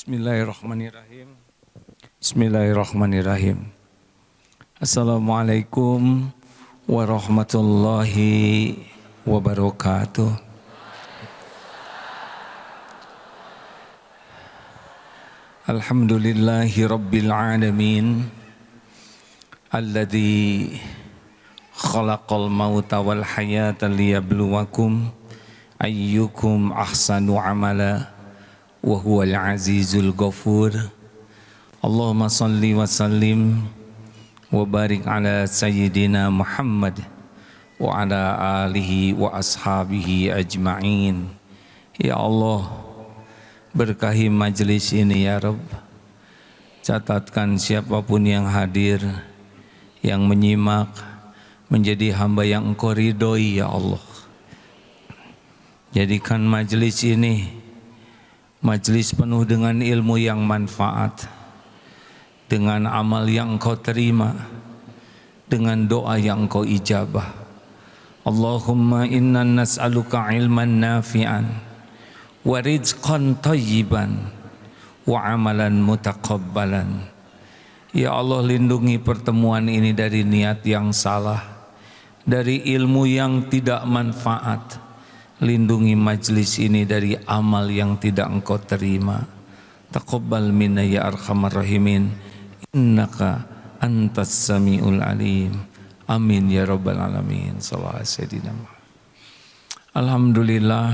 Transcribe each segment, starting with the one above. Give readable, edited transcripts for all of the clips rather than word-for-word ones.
Bismillahirrahmanirrahim. Bismillahirrahmanirrahim. Assalamualaikum warahmatullahi wabarakatuh. Alhamdulillahi rabbil alamin. Alladzi khalaqal mauta wal hayata liyabluwakum ayyukum ahsanu amala wa huwal azizul ghafur. Allahumma salli wa sallim wa barik ala sayyidina Muhammad wa ala alihi wa ashabihi ajma'in. Ya Allah, berkahi majlis ini ya Rabb. Catatkan siapapun yang hadir, yang menyimak, menjadi hamba yang Engkau ridhoi ya Allah. Jadikan majlis ini majlis penuh dengan ilmu yang manfaat, dengan amal yang Engkau terima, dengan doa yang Engkau ijabah. Allahumma inna nas'aluka ilman nafi'an wa rizqan thayyiban wa amalan mutaqabbalan. Ya Allah, lindungi pertemuan ini dari niat yang salah, dari ilmu yang tidak manfaat. Lindungi majlis ini dari amal yang tidak Engkau terima. Taqabbal minna ya arhamar rahimin, innaka antas samiul alim. Amin ya rabbal alamin. Sallallahu alaihi wasallam. Alhamdulillah,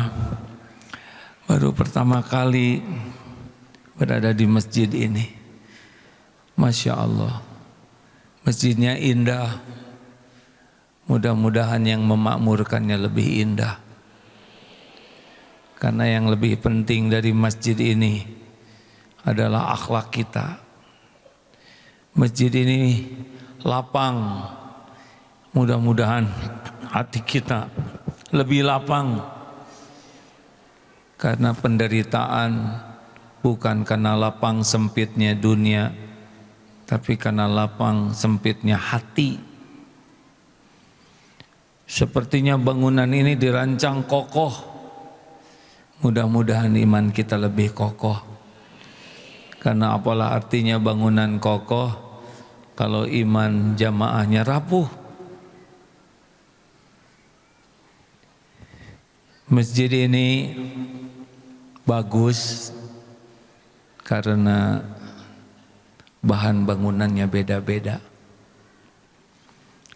baru pertama kali berada di masjid ini. Masya Allah, masjidnya indah. Mudah-mudahan yang memakmurkannya lebih indah. Karena yang lebih penting dari masjid ini adalah akhlak kita. Masjid ini lapang. Mudah-mudahan hati kita lebih lapang. Karena penderitaan bukan karena lapang sempitnya dunia, tapi karena lapang sempitnya hati. Sepertinya bangunan ini dirancang kokoh. Mudah-mudahan iman kita lebih kokoh. Karena apalah artinya bangunan kokoh kalau iman jamaahnya rapuh. Masjid ini bagus karena bahan bangunannya beda-beda.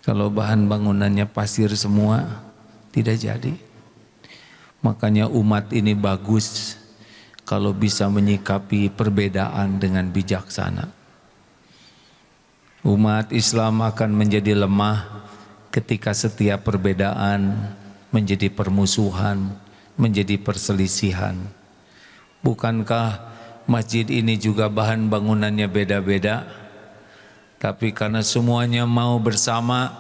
Kalau bahan bangunannya pasir semua, tidak jadi. Makanya umat ini bagus kalau bisa menyikapi perbedaan dengan bijaksana. Umat Islam akan menjadi lemah ketika setiap perbedaan menjadi permusuhan, menjadi perselisihan. Bukankah masjid ini juga bahan bangunannya beda-beda? Tapi karena semuanya mau bersama,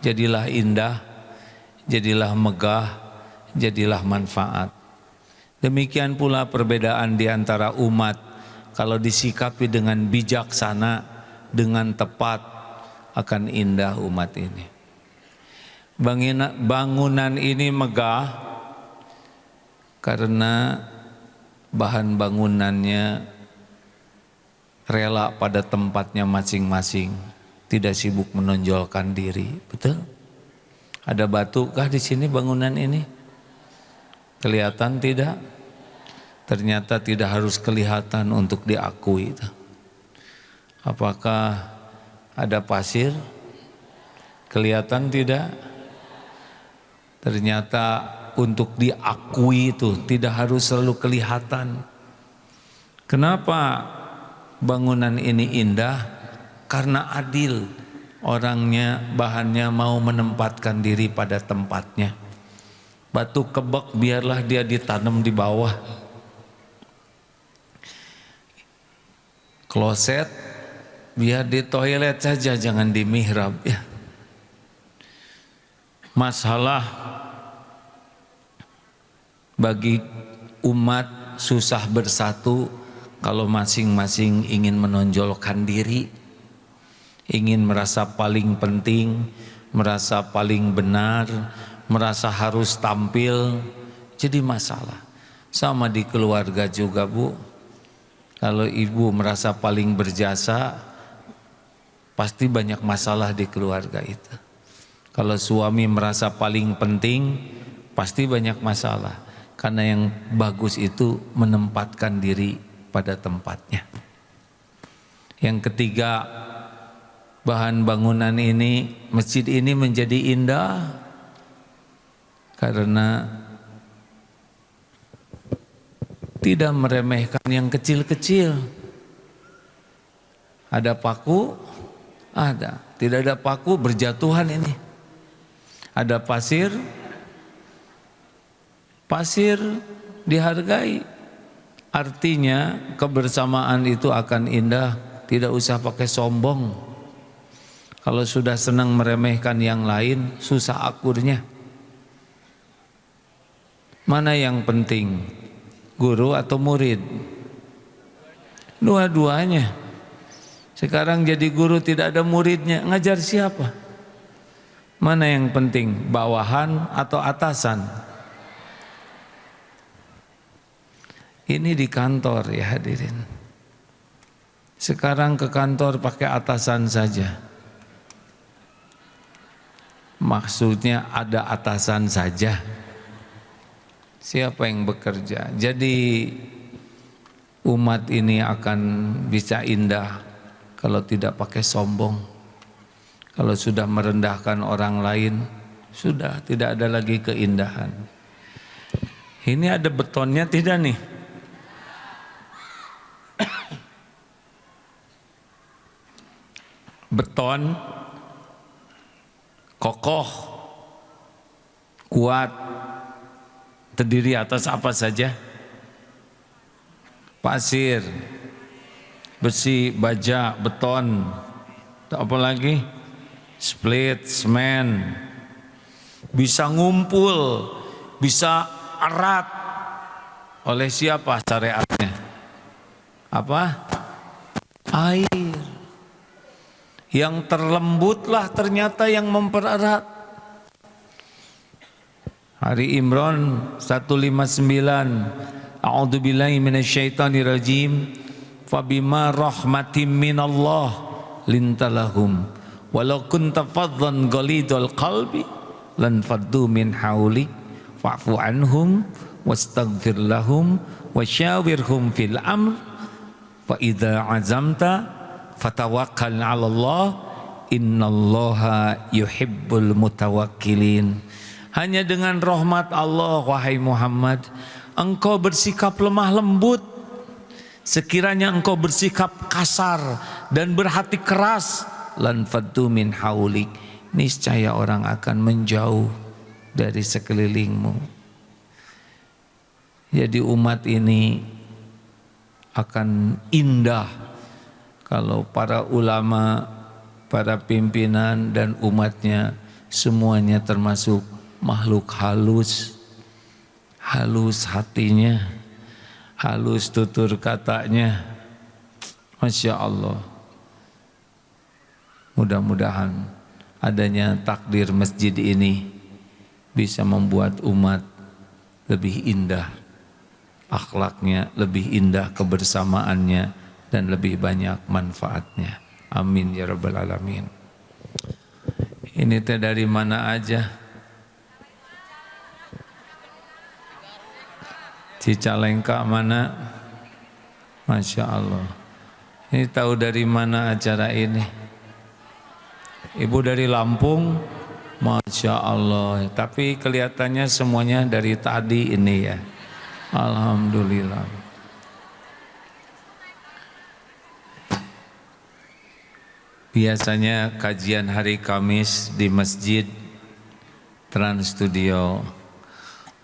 jadilah indah, jadilah megah, jadilah manfaat. Demikian pula perbedaan di antara umat, kalau disikapi dengan bijaksana, dengan tepat, akan indah umat ini. Bangunan ini megah karena bahan bangunannya rela pada tempatnya masing-masing, tidak sibuk menonjolkan diri. Betul? Ada batu kah di sini bangunan ini? Kelihatan tidak? Ternyata tidak harus kelihatan untuk diakui. Apakah ada pasir? Kelihatan tidak? Ternyata untuk diakui itu tidak harus selalu kelihatan. Kenapa bangunan ini indah? Karena adil. Orangnya, bahannya mau menempatkan diri pada tempatnya. Batu kebek biarlah dia ditanam di bawah. Kloset biar di toilet saja, jangan di mihrab ya. Masalah bagi umat susah bersatu kalau masing-masing ingin menonjolkan diri, ingin merasa paling penting, merasa paling benar, merasa harus tampil, jadi masalah. Sama di keluarga juga Bu. Kalau ibu merasa paling berjasa, pasti banyak masalah di keluarga itu. Kalau suami merasa paling penting, pasti banyak masalah. Karena yang bagus itu menempatkan diri pada tempatnya. Yang ketiga, bahan bangunan ini, masjid ini menjadi indah karena tidak meremehkan yang kecil-kecil. Ada paku, ada. Tidak ada paku, berjatuhan ini. Ada pasir, pasir dihargai. Artinya kebersamaan itu akan indah, tidak usah pakai sombong. Kalau sudah senang meremehkan yang lain, susah akurnya. Mana yang penting? Guru atau murid? Dua-duanya. Sekarang jadi guru tidak ada muridnya, ngajar siapa? Mana yang penting? Bawahan atau atasan? Ini di kantor ya hadirin. Sekarang ke kantor pakai atasan saja. Maksudnya ada atasan saja. Siapa yang bekerja? Jadi umat ini akan bisa indah kalau tidak pakai sombong. Kalau sudah merendahkan orang lain, sudah tidak ada lagi keindahan. Ini ada betonnya tidak nih? Beton kokoh, kuat, terdiri atas apa saja? Pasir, besi, baja, beton, apa lagi? Split, semen. Bisa ngumpul, bisa erat. Oleh siapa syariatnya? Apa? Air. Yang terlembutlah ternyata yang mempererat. Hari Imran 159. A'udzubillahi minasyaitonirrajim. Fabima rahmatim minallah lintalahum walau kunta faddan ghalidul qalbi lan faddu min haulik fa'fu anhum wastaghfir lahum wasyawirhum fil amr fa idza azamta fatawakkal 'ala Allah innallaha yuhibbul mutawakkilin. Hanya dengan rahmat Allah wahai Muhammad engkau bersikap lemah lembut. Sekiranya engkau bersikap kasar dan berhati keras, lan faddu min haulik, niscaya orang akan menjauh dari sekelilingmu. Jadi umat ini akan indah kalau para ulama, para pimpinan dan umatnya semuanya termasuk makhluk halus, halus hatinya, halus tutur katanya. Masya Allah. Mudah-mudahan adanya takdir masjid ini bisa membuat umat lebih indah akhlaknya, lebih indah kebersamaannya, dan lebih banyak manfaatnya. Amin ya rabbal alamin. Ini teh dari mana aja? Cicalengka mana? Masya Allah. Ini tahu dari mana acara ini? Ibu dari Lampung? Masya Allah. Tapi kelihatannya semuanya dari tadi ini ya. Alhamdulillah. Biasanya kajian hari Kamis di Masjid Trans Studio.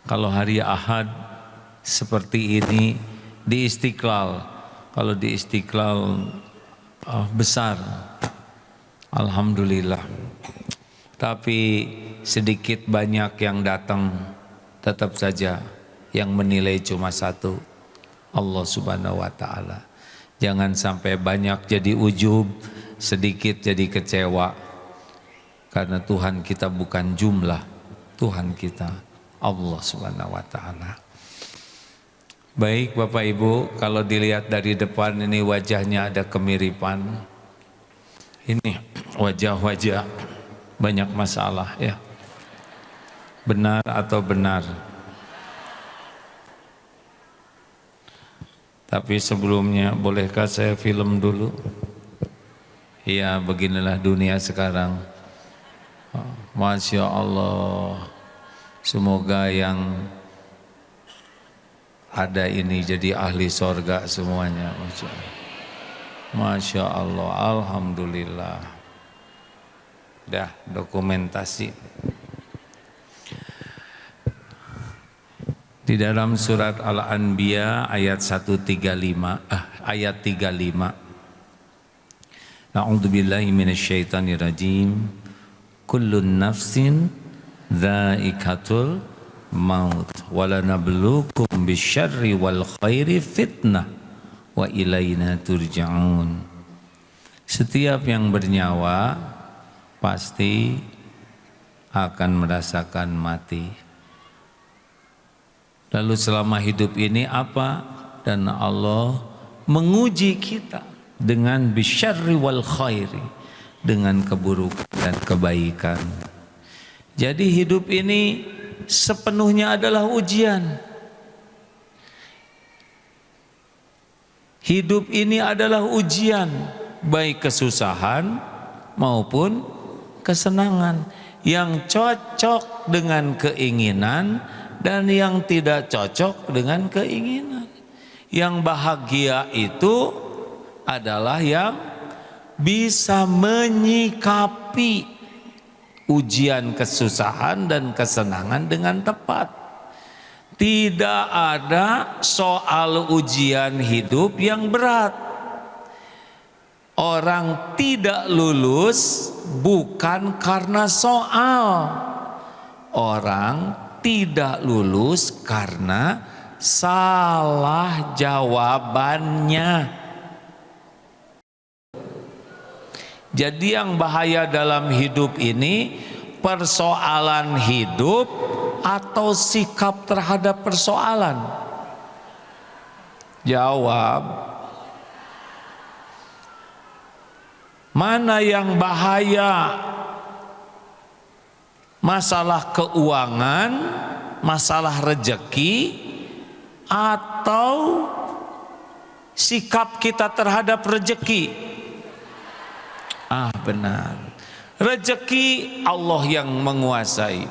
Kalau hari Ahad seperti ini di Istiqlal. Kalau di Istiqlal besar, alhamdulillah. Tapi sedikit banyak yang datang, tetap saja yang menilai cuma satu, Allah Subhanahu wa Ta'ala. Jangan sampai banyak jadi ujub, sedikit jadi kecewa. Karena Tuhan kita bukan jumlah, Tuhan kita Allah Subhanahu wa Ta'ala. Baik Bapak Ibu, kalau dilihat dari depan ini wajahnya ada kemiripan. Ini wajah-wajah banyak masalah ya. Benar atau benar? Tapi sebelumnya bolehkah saya film dulu? Ya, beginilah dunia sekarang. Masya Allah. Semoga yang ada ini jadi ahli sorga semuanya. Masya Allah, Alhamdulillah. Dah dokumentasi. Di dalam surat Al-Anbiya ayat 35. Na'udzubillahi minasyaitonirrajim. Kullun nafsin dha'iqatul maut walanabluukum bisyarri wal khairi fitnah wa ilaina turja'un. Setiap yang bernyawa pasti akan merasakan mati. Lalu selama hidup ini apa? Dan Allah menguji kita dengan bisyarri wal khairi, dengan keburukan dan kebaikan. Jadi hidup ini sepenuhnya adalah ujian. Hidup ini adalah ujian, baik kesusahan maupun kesenangan, yang cocok dengan keinginan dan yang tidak cocok dengan keinginan. Yang bahagia itu adalah yang bisa menyikapi ujian kesusahan dan kesenangan dengan tepat. Tidak ada soal ujian hidup yang berat. Orang tidak lulus bukan karena soal. Orang tidak lulus karena salah jawabannya. Jadi yang bahaya dalam hidup ini persoalan hidup atau sikap terhadap persoalan. Jawab. Mana yang bahaya? Masalah keuangan, masalah rejeki, atau sikap kita terhadap rejeki? Benar. Rejeki Allah yang menguasai.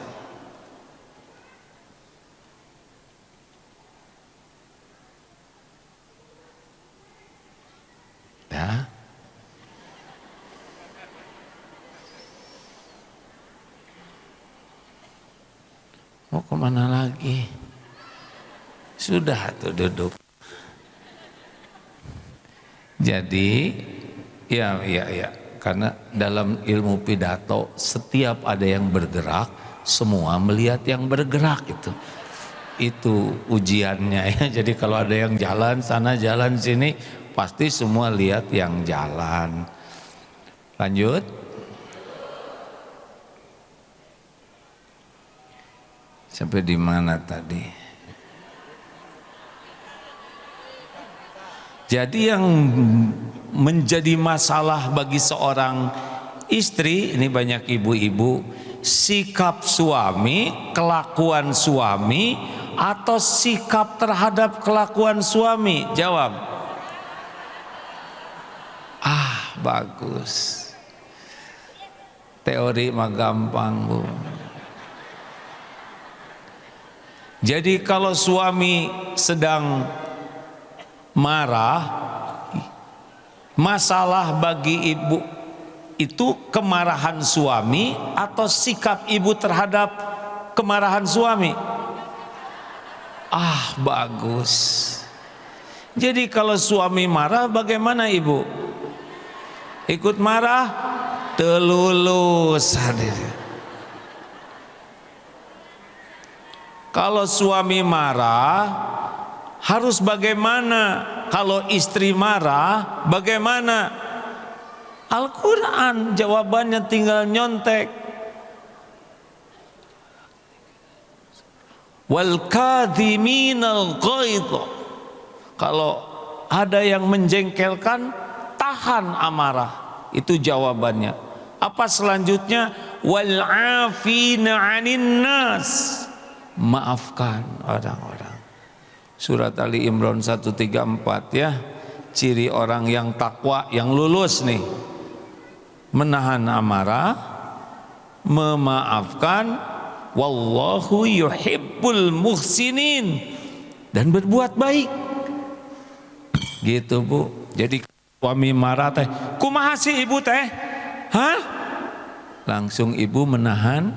Ya. Mau kemana lagi? Sudah tuh duduk. Jadi ya. Karena dalam ilmu pidato setiap ada yang bergerak, semua melihat yang bergerak itu. Itu ujiannya ya. Jadi kalau ada yang jalan sana jalan sini, pasti semua lihat yang jalan. Lanjut. Sampai di mana tadi? Jadi yang menjadi masalah bagi seorang istri, ini banyak ibu-ibu, sikap suami, kelakuan suami, atau sikap terhadap kelakuan suami? Jawab. Bagus. Teori mah gampang, Bu. Jadi kalau suami sedang marah, masalah bagi ibu itu kemarahan suami atau sikap ibu terhadap kemarahan suami? Bagus. Jadi kalau suami marah, bagaimana ibu? Ikut marah? Telulus. Kalau suami marah, harus bagaimana? Kalau istri marah, bagaimana? Al-Quran jawabannya tinggal nyontek. Wal kadhiminal ghaidh Kalau ada yang menjengkelkan, tahan amarah. Itu jawabannya. Apa selanjutnya? Wal 'afina 'anin nas. Maafkan orang-orang. Surat Ali Imran 134 ya. Ciri orang yang takwa, yang lulus nih. Menahan amarah, memaafkan, wallahu yuhibbul muhsinin, dan berbuat baik. Gitu Bu. Jadi suami marah teh, kumaha sih ibu teh? Hah? Langsung ibu menahan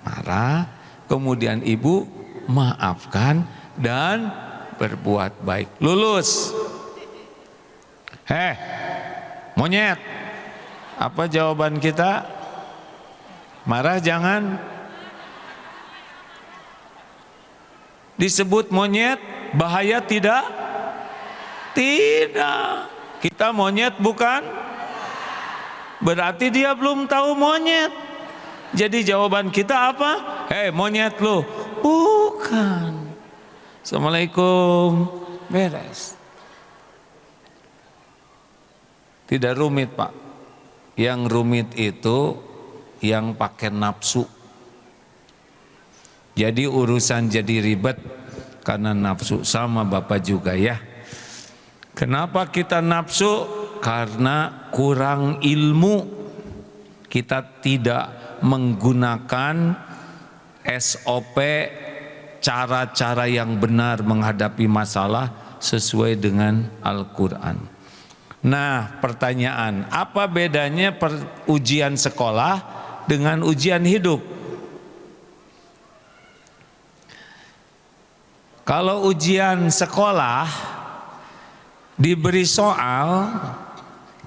marah, kemudian ibu maafkan dan berbuat baik. Lulus. Monyet. Apa jawaban kita? Marah jangan. Disebut monyet, bahaya tidak? Tidak. Kita monyet bukan? Berarti dia belum tahu monyet. Jadi jawaban kita apa? Monyet lu. Bukan. Assalamualaikum. Beres. Tidak rumit Pak. Yang rumit itu yang pakai nafsu. Jadi urusan jadi ribet karena nafsu. Sama Bapak juga ya. Kenapa kita nafsu? Karena kurang ilmu. Kita tidak menggunakan SOP, cara-cara yang benar menghadapi masalah sesuai dengan Al-Quran. Nah, pertanyaan, apa bedanya ujian sekolah dengan ujian hidup? Kalau ujian sekolah diberi soal,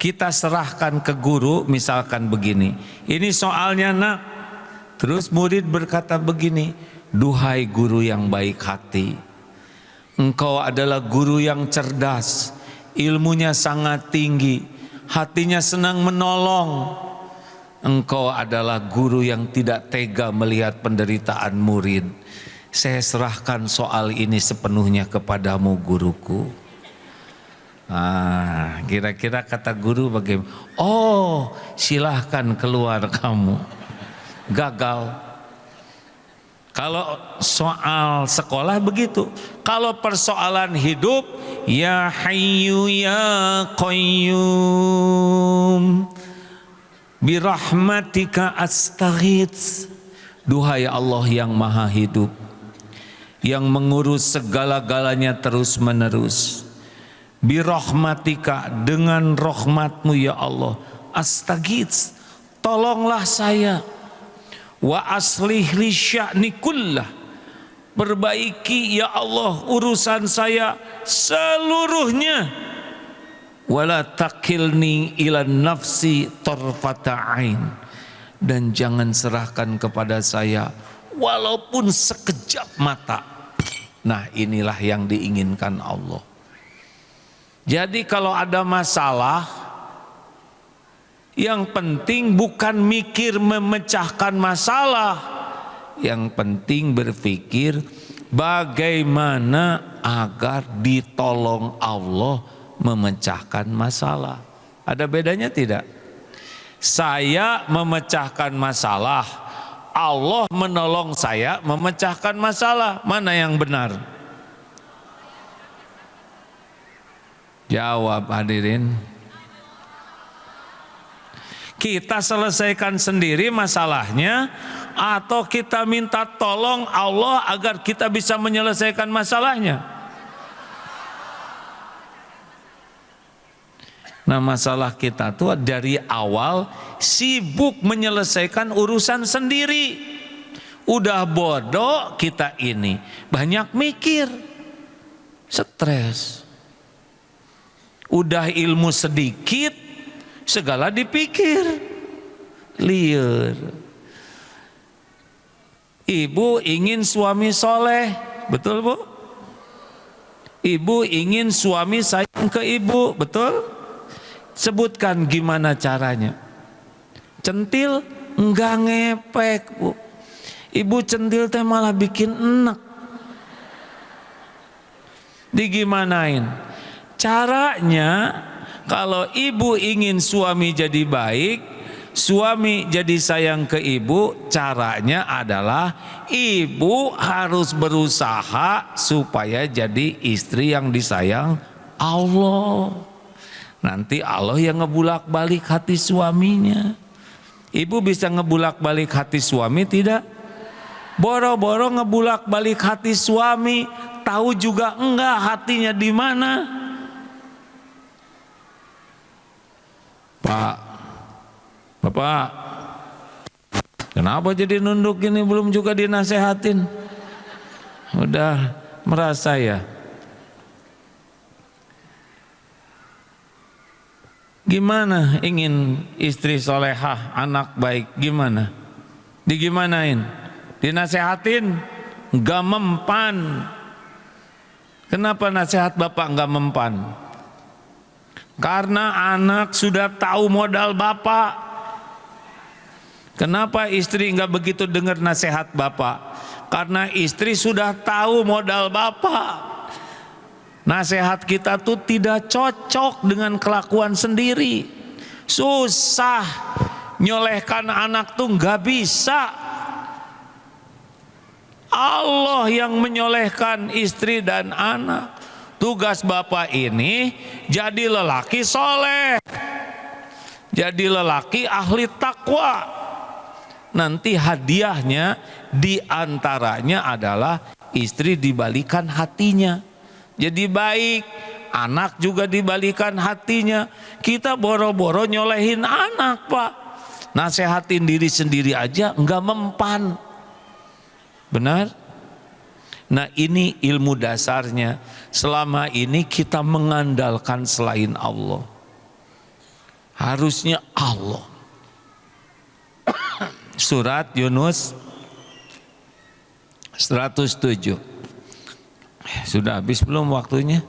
kita serahkan ke guru, misalkan begini, ini soalnya nak. Terus murid berkata begini, duhai guru yang baik hati, engkau adalah guru yang cerdas, ilmunya sangat tinggi, hatinya senang menolong. Engkau adalah guru yang tidak tega melihat penderitaan murid. Saya serahkan soal ini sepenuhnya kepadamu guruku. Kira-kira kata guru bagaimana? Oh, silahkan keluar kamu. Gagal. Kalau soal sekolah begitu. Kalau persoalan hidup, ya hayyu ya qayyum birahmatika astaghits. Duhai Allah yang maha hidup, yang mengurus segala-galanya terus menerus. Birahmatika, dengan rahmatmu ya Allah, astaghits, tolonglah saya. Wa aslih li sya'ni kullah, perbaiki ya Allah urusan saya seluruhnya. Wala takilni ila nafsi tarfata ain, dan jangan serahkan kepada saya walaupun sekejap mata. Nah, inilah yang diinginkan Allah. Jadi kalau ada masalah, yang penting bukan mikir memecahkan masalah, yang penting berpikir bagaimana agar ditolong Allah memecahkan masalah. Ada bedanya tidak? Saya memecahkan masalah, Allah menolong saya memecahkan masalah. Mana yang benar? Jawab hadirin. Kita selesaikan sendiri masalahnya, atau kita minta tolong Allah agar kita bisa menyelesaikan masalahnya? Nah, masalah kita tuh dari awal sibuk menyelesaikan urusan sendiri. Udah bodoh kita ini, banyak mikir, stres. Udah ilmu sedikit, segala dipikir, liar. Ibu ingin suami soleh, betul Bu? Ibu ingin suami sayang ke ibu, betul? Sebutkan gimana caranya. Centil enggak ngepek Bu. Ibu centil teh malah bikin enak. Digimanain? Caranya kalau ibu ingin suami jadi baik, suami jadi sayang ke ibu, caranya adalah ibu harus berusaha supaya jadi istri yang disayang Allah. Nanti Allah yang ngebulak-balik hati suaminya. Ibu bisa ngebulak-balik hati suami tidak? Boro-boro ngebulak-balik hati suami, tahu juga enggak hatinya di mana? Pak, Bapak, kenapa jadi nunduk ini, belum juga dinasehatin? Udah merasa ya? Gimana ingin istri solehah, anak baik, gimana? Digimanain? Dinasehatin? Gak mempan. Kenapa nasihat bapak gak mempan? Karena anak sudah tahu modal bapak. Kenapa istri enggak begitu dengar nasihat bapak? Karena istri sudah tahu modal bapak. Nasihat kita tuh tidak cocok dengan kelakuan sendiri. Susah nyolehkan anak tuh enggak bisa. Allah yang menyolehkan istri dan anak. Tugas bapak ini jadi lelaki soleh, jadi lelaki ahli takwa. Nanti hadiahnya diantaranya adalah istri dibalikan hatinya jadi baik, anak juga dibalikan hatinya. Kita boro-boro nyolehin anak, Pak, nasehatin diri sendiri aja enggak mempan. Benar? Nah, ini ilmu dasarnya. Selama ini kita mengandalkan selain Allah. Harusnya Allah. Surat Yunus 107. Sudah habis belum waktunya?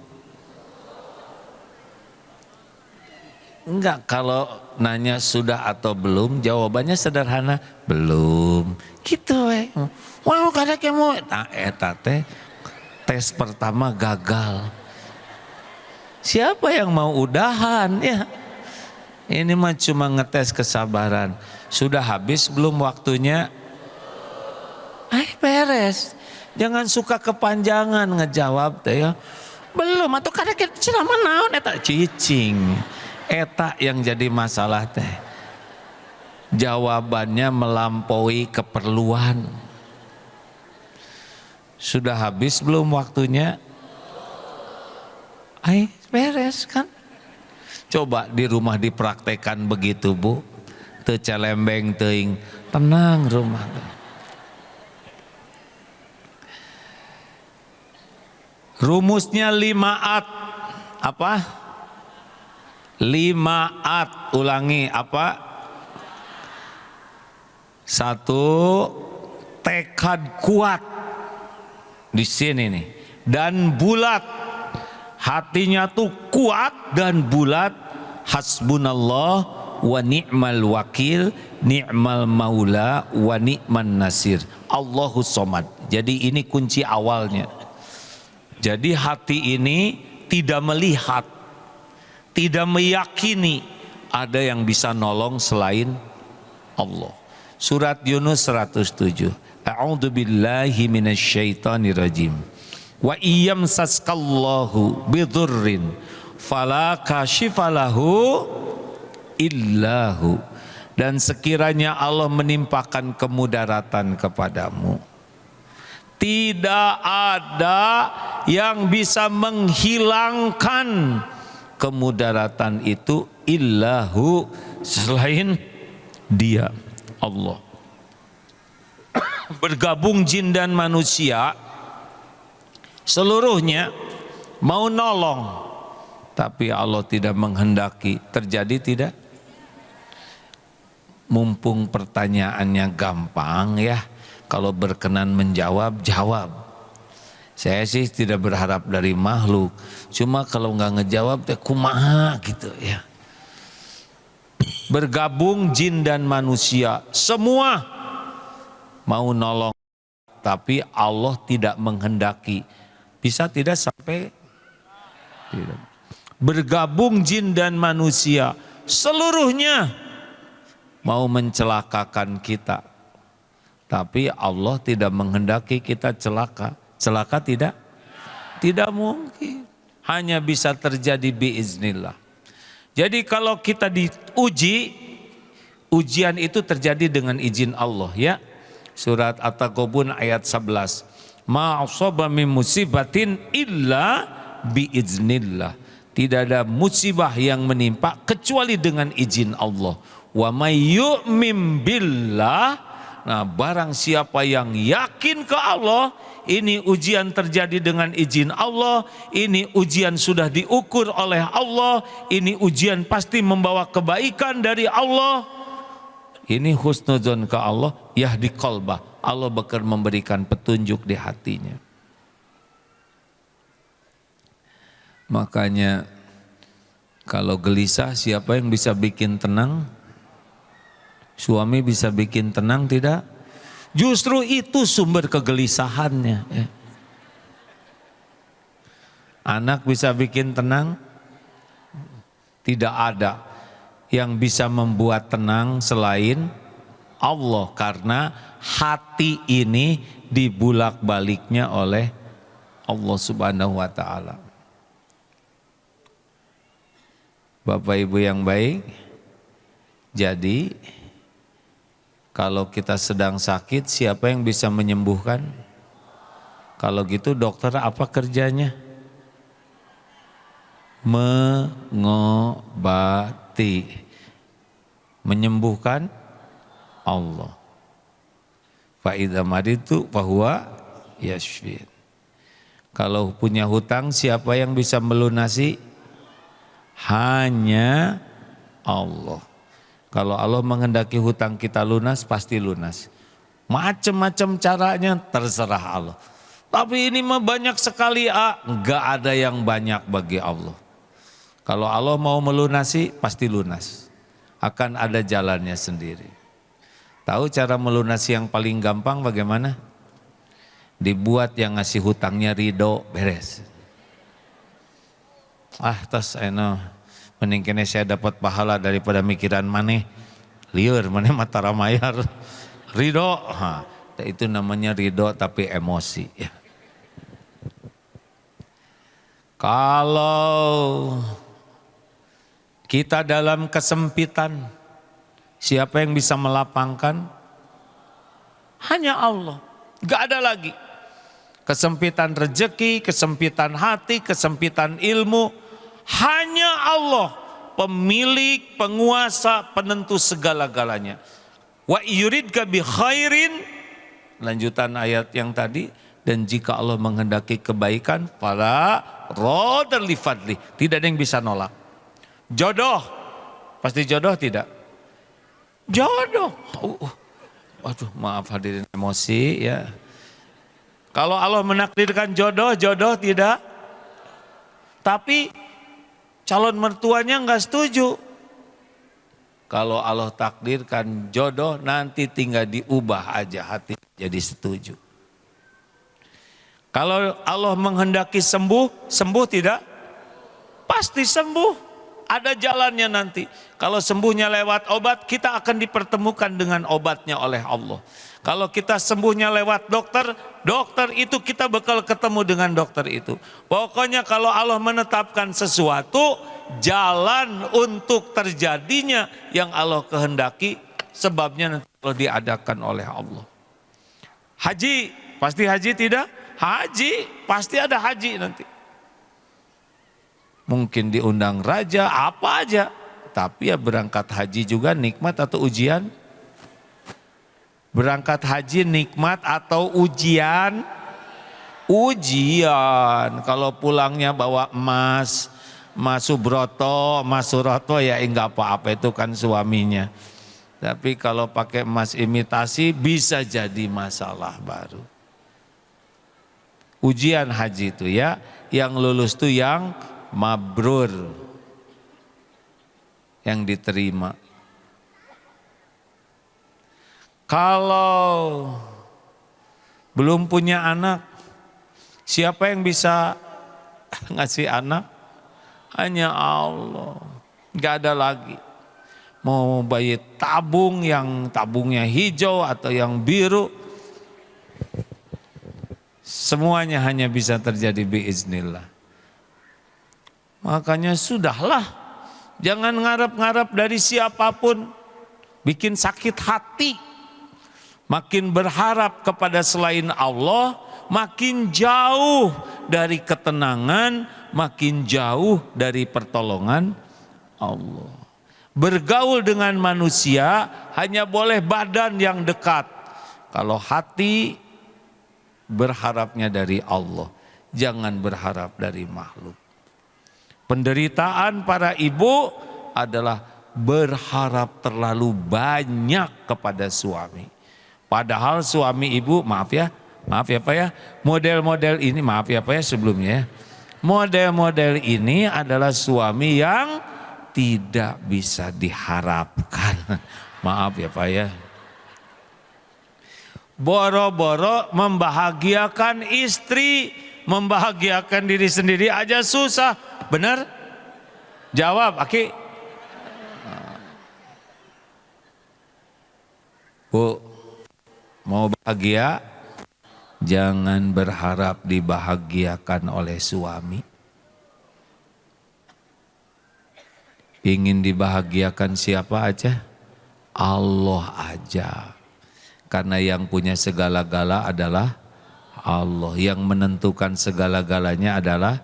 Enggak, kalau nanya sudah atau belum, jawabannya sederhana, belum. Gitu we. Wah, kada kemo eta teh tes pertama gagal. Siapa yang mau udahan ya? Ini mah cuma ngetes kesabaran. Sudah habis belum waktunya? Beres. Jangan suka kepanjangan ngejawab teh ya. Belum atau kada ceramah naon eta cicing. Eta yang jadi masalah teh. Jawabannya melampaui keperluan. Sudah habis belum waktunya? Beres kan? Coba di rumah dipraktekan begitu, Bu. Teu calembeng teuing, tenang rumah. Rumusnya 5 at. Apa? 5 at, ulangi apa? 1, tekad kuat di sini nih, dan bulat, hatinya tuh kuat dan bulat. Hasbunallah wa ni'mal wakil, ni'mal maula wa ni'man nasir. Allahus somad. Jadi ini kunci awalnya. Jadi hati ini tidak melihat, tidak meyakini ada yang bisa nolong selain Allah. Surat Yunus 107. A'udzu billahi minasyaitonir rajim. Wa iyamsaskallahu bidurrin fala kashifalahu illahu. Dan sekiranya Allah menimpakan kemudaratan kepadamu, tidak ada yang bisa menghilangkan kemudaratan itu illahu, selain Dia, Allah. Bergabung jin dan manusia seluruhnya mau nolong, tapi Allah tidak menghendaki. Terjadi tidak? Mumpung pertanyaannya gampang ya, kalau berkenan menjawab, jawab. Saya sih tidak berharap dari makhluk, cuma kalau nggak ngejawab teh kumaha gitu ya. Bergabung jin dan manusia semua mau nolong, tapi Allah tidak menghendaki. Bisa tidak sampai? Tidak. bergabung jin dan manusia, seluruhnya mau mencelakakan kita. Tapi Allah tidak menghendaki kita celaka. Celaka tidak? Tidak mungkin. Hanya bisa terjadi biiznillah. Jadi kalau kita diuji, ujian itu terjadi dengan izin Allah ya. Surat At-Taghabun ayat 11. Ma asaba min musibatin illa biiznillah. Tidak ada musibah yang menimpa kecuali dengan izin Allah. Wa may yu'min billah, nah barang siapa yang yakin ke Allah, ini ujian terjadi dengan izin Allah, ini ujian sudah diukur oleh Allah, ini ujian pasti membawa kebaikan dari Allah. Ini husnudzon ke Allah, yahdi qalbah, Allah bakal memberikan petunjuk di hatinya. Makanya kalau gelisah, siapa yang bisa bikin tenang? Suami bisa bikin tenang tidak? Justru itu sumber kegelisahannya. Anak bisa bikin tenang? Tidak ada yang bisa membuat tenang selain Allah, karena hati ini dibulak-baliknya oleh Allah Subhanahu wa taala. Bapak Ibu yang baik, jadi kalau kita sedang sakit, siapa yang bisa menyembuhkan? Kalau gitu dokter apa kerjanya? Mengobati. Menyembuhkan Allah. Fa idza maritu fahuwa yashfin. Kalau punya hutang, siapa yang bisa melunasi? Hanya Allah. Kalau Allah menghendaki hutang kita lunas, pasti lunas. Macam-macam caranya terserah Allah. Tapi ini mah banyak sekali, enggak ada yang banyak bagi Allah. Kalau Allah mau melunasi, pasti lunas. Akan ada jalannya sendiri. Tahu cara melunasi yang paling gampang bagaimana? Dibuat yang ngasih hutangnya ridho, beres. Tas mending kene saya dapat pahala daripada mikiran maneh liur maneh mata ramayar ridho. Itu namanya ridho tapi emosi ya. Kalau kita dalam kesempitan, siapa yang bisa melapangkan? Hanya Allah, gak ada lagi. Kesempitan rezeki, kesempitan hati, kesempitan ilmu, hanya Allah, pemilik, penguasa, penentu segala-galanya. Wa yuridka bi khairin, lanjutan ayat yang tadi, dan jika Allah menghendaki kebaikan, fala radar li fadli, tidak ada yang bisa nolak. Jodoh, pasti jodoh tidak? Jodoh. Waduh, maaf hadirin emosi ya. Kalau Allah menakdirkan jodoh, jodoh tidak. Tapi calon mertuanya enggak setuju. Kalau Allah takdirkan jodoh, nanti tinggal diubah aja hati jadi setuju. Kalau Allah menghendaki sembuh, sembuh tidak? Pasti sembuh. Ada jalannya nanti. Kalau sembuhnya lewat obat, kita akan dipertemukan dengan obatnya oleh Allah. Kalau kita sembuhnya lewat dokter, dokter itu kita bakal ketemu dengan dokter itu. Pokoknya kalau Allah menetapkan sesuatu, jalan untuk terjadinya yang Allah kehendaki, sebabnya nanti kalau diadakan oleh Allah. Haji, pasti haji tidak? Haji, pasti ada haji nanti. Mungkin diundang raja, apa aja. Tapi ya berangkat haji juga nikmat atau ujian? Berangkat haji nikmat atau ujian? Ujian. Kalau pulangnya bawa emas, Mas Subroto, Mas Suroto ya enggak apa-apa, itu kan suaminya. Tapi kalau pakai emas imitasi bisa jadi masalah baru. Ujian haji itu ya, yang lulus itu yang mabrur, yang diterima. Kalau belum punya anak, siapa yang bisa ngasih anak? hanya Allah. Gak ada lagi. Mau bayi tabung yang tabungnya hijau atau yang biru, semuanya hanya bisa terjadi biiznillah. Makanya sudahlah, jangan ngarep-ngarep dari siapapun, bikin sakit hati. Makin berharap kepada selain Allah, makin jauh dari ketenangan, makin jauh dari pertolongan Allah. Bergaul dengan manusia hanya boleh badan yang dekat. Kalau hati berharapnya dari Allah, jangan berharap dari makhluk. Penderitaan para ibu adalah berharap terlalu banyak kepada suami. Padahal suami ibu, maaf ya Pak ya, model-model ini, maaf ya Pak ya sebelumnya, model-model ini adalah suami yang tidak bisa diharapkan. Maaf ya Pak ya. Boro-boro membahagiakan istri, membahagiakan diri sendiri aja susah. Benar? Jawab, Aki. Bu, mau bahagia, jangan berharap dibahagiakan oleh suami. Ingin dibahagiakan siapa aja? Allah aja. Karena yang punya segala-gala adalah Allah. Yang menentukan segala-galanya adalah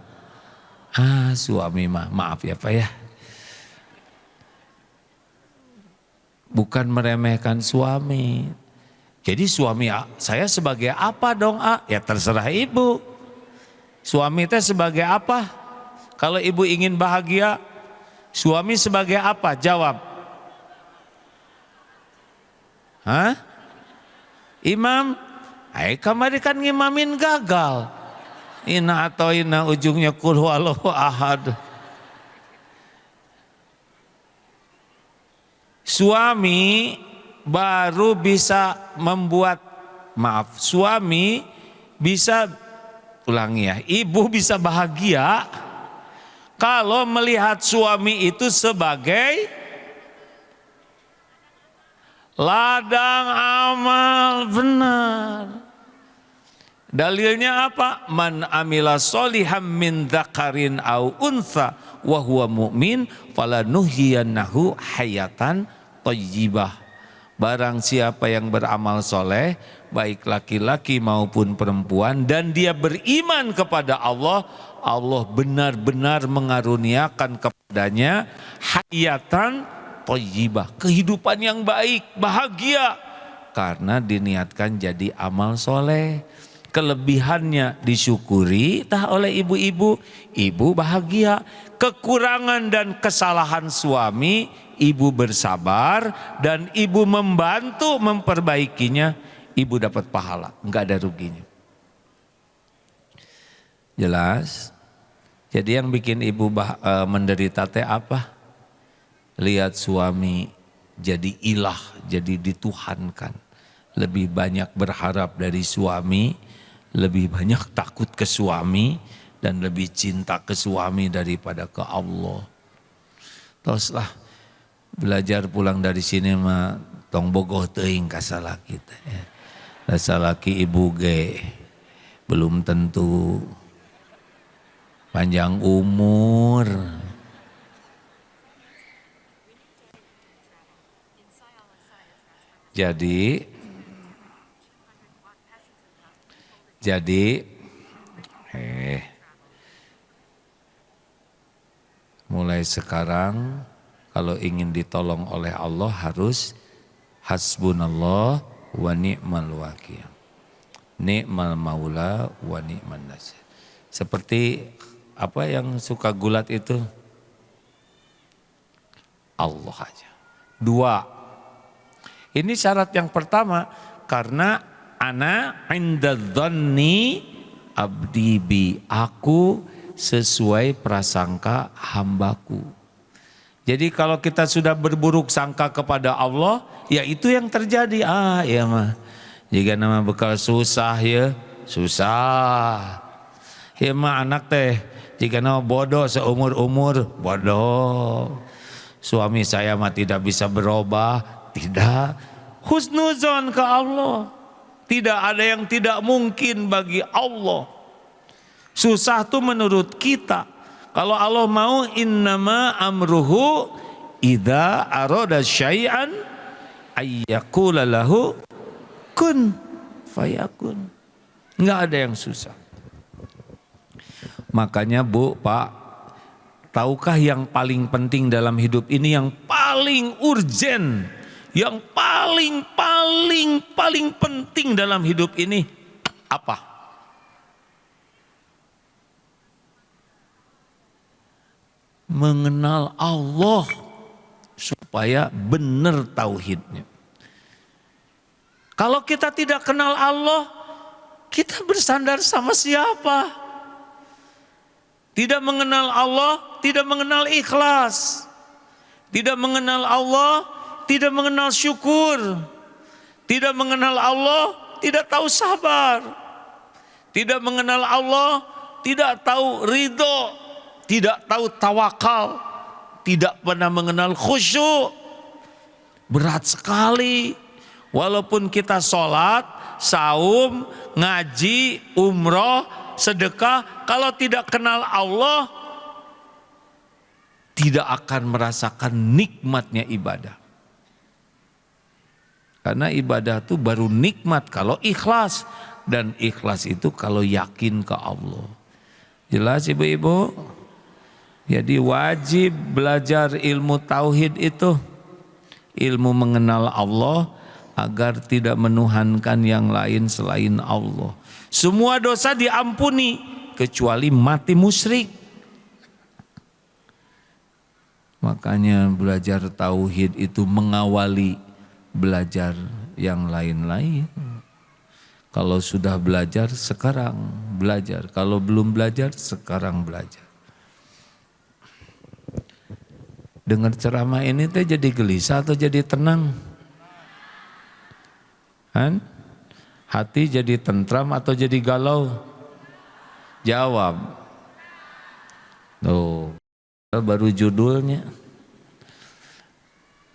suami mah. Maaf ya Pak ya. Bukan meremehkan suami. Jadi suami saya sebagai apa dong Ya terserah ibu. Suami teh sebagai apa? Kalau ibu ingin bahagia, suami sebagai apa? Jawab. Imam? Kamari kan ngimamin gagal. Ina atau ina ujungnya qul huwallahu ahad. Suami baru bisa membuat, suami bisa, ulangi ya, ibu bisa bahagia kalau melihat suami itu sebagai ladang amal benar. Dalilnya apa? Man amila soliham min dzakarin au untha wa huwa mu'min falanuhyiyannahu hayatan thayyibah. Barang siapa yang beramal soleh, baik laki-laki maupun perempuan, dan dia beriman kepada Allah, Allah benar-benar mengaruniakan kepadanya hayatan thayyibah, kehidupan yang baik, bahagia, karena diniatkan jadi amal soleh. Kelebihannya disyukuri tah oleh ibu-ibu, ibu bahagia. Kekurangan dan kesalahan suami, ibu bersabar dan ibu membantu memperbaikinya, ibu dapat pahala, enggak ada ruginya. Jelas? Jadi yang bikin ibu menderita teh apa? Lihat suami jadi ilah, jadi dituhankan. Lebih banyak berharap dari suami, lebih banyak takut ke suami, dan lebih cinta ke suami daripada ke Allah. Teruslah belajar pulang dari sini mah tong bogoh teuing ka salaki teh. Da salaki ibu ge belum tentu panjang umur. Jadi mulai sekarang kalau ingin ditolong oleh Allah harus hasbunallah wa ni'mal wakil. Ni'mal maula wa ni'man nasir. Seperti apa yang suka gulat itu? Allah aja. 2. Ini syarat yang pertama, karena ana inda dhanni abdi bi, aku sesuai prasangka hambaku. Jadi kalau kita sudah berburuk sangka kepada Allah, ya itu yang terjadi. Ya mah, jika nama bekal susah ya, susah. Ya mah anak teh Jika bodoh seumur-umur, bodoh. Suami saya mah tidak bisa berubah, tidak. Husnuzon ke Allah. Tidak ada yang tidak mungkin bagi Allah. Susah tuh menurut kita. Kalau Allah mau, innama amruhu idza arada syai'an ayyaqula lahu kun fayakun. Enggak ada yang susah. Makanya Bu, Pak, tahukah yang paling penting dalam hidup ini, yang paling urgen, yang paling penting dalam hidup ini apa? Mengenal Allah supaya benar tauhidnya. Kalau kita tidak kenal Allah, kita bersandar sama siapa? Tidak mengenal Allah, tidak mengenal ikhlas. Tidak mengenal Allah, tidak mengenal syukur. Tidak mengenal Allah, tidak tahu sabar. Tidak mengenal Allah, tidak tahu ridho. Tidak tahu tawakal. Tidak pernah mengenal khusyuk. Berat sekali. Walaupun kita sholat, saum, ngaji, umroh, sedekah, kalau tidak kenal Allah, tidak akan merasakan nikmatnya ibadah. Karena ibadah itu baru nikmat kalau ikhlas. Dan ikhlas itu kalau yakin ke Allah. Jelas ibu-ibu? Jadi wajib belajar ilmu tauhid itu. Ilmu mengenal Allah agar tidak menuhankan yang lain selain Allah. Semua dosa diampuni kecuali mati musyrik. Makanya belajar tauhid itu mengawali belajar yang lain-lain. Kalau sudah belajar, sekarang belajar. Kalau belum belajar, sekarang belajar. Dengar ceramah ini teh jadi gelisah atau jadi tenang? Kan? Hati jadi tentram atau jadi galau? Jawab. Tuh, baru judulnya.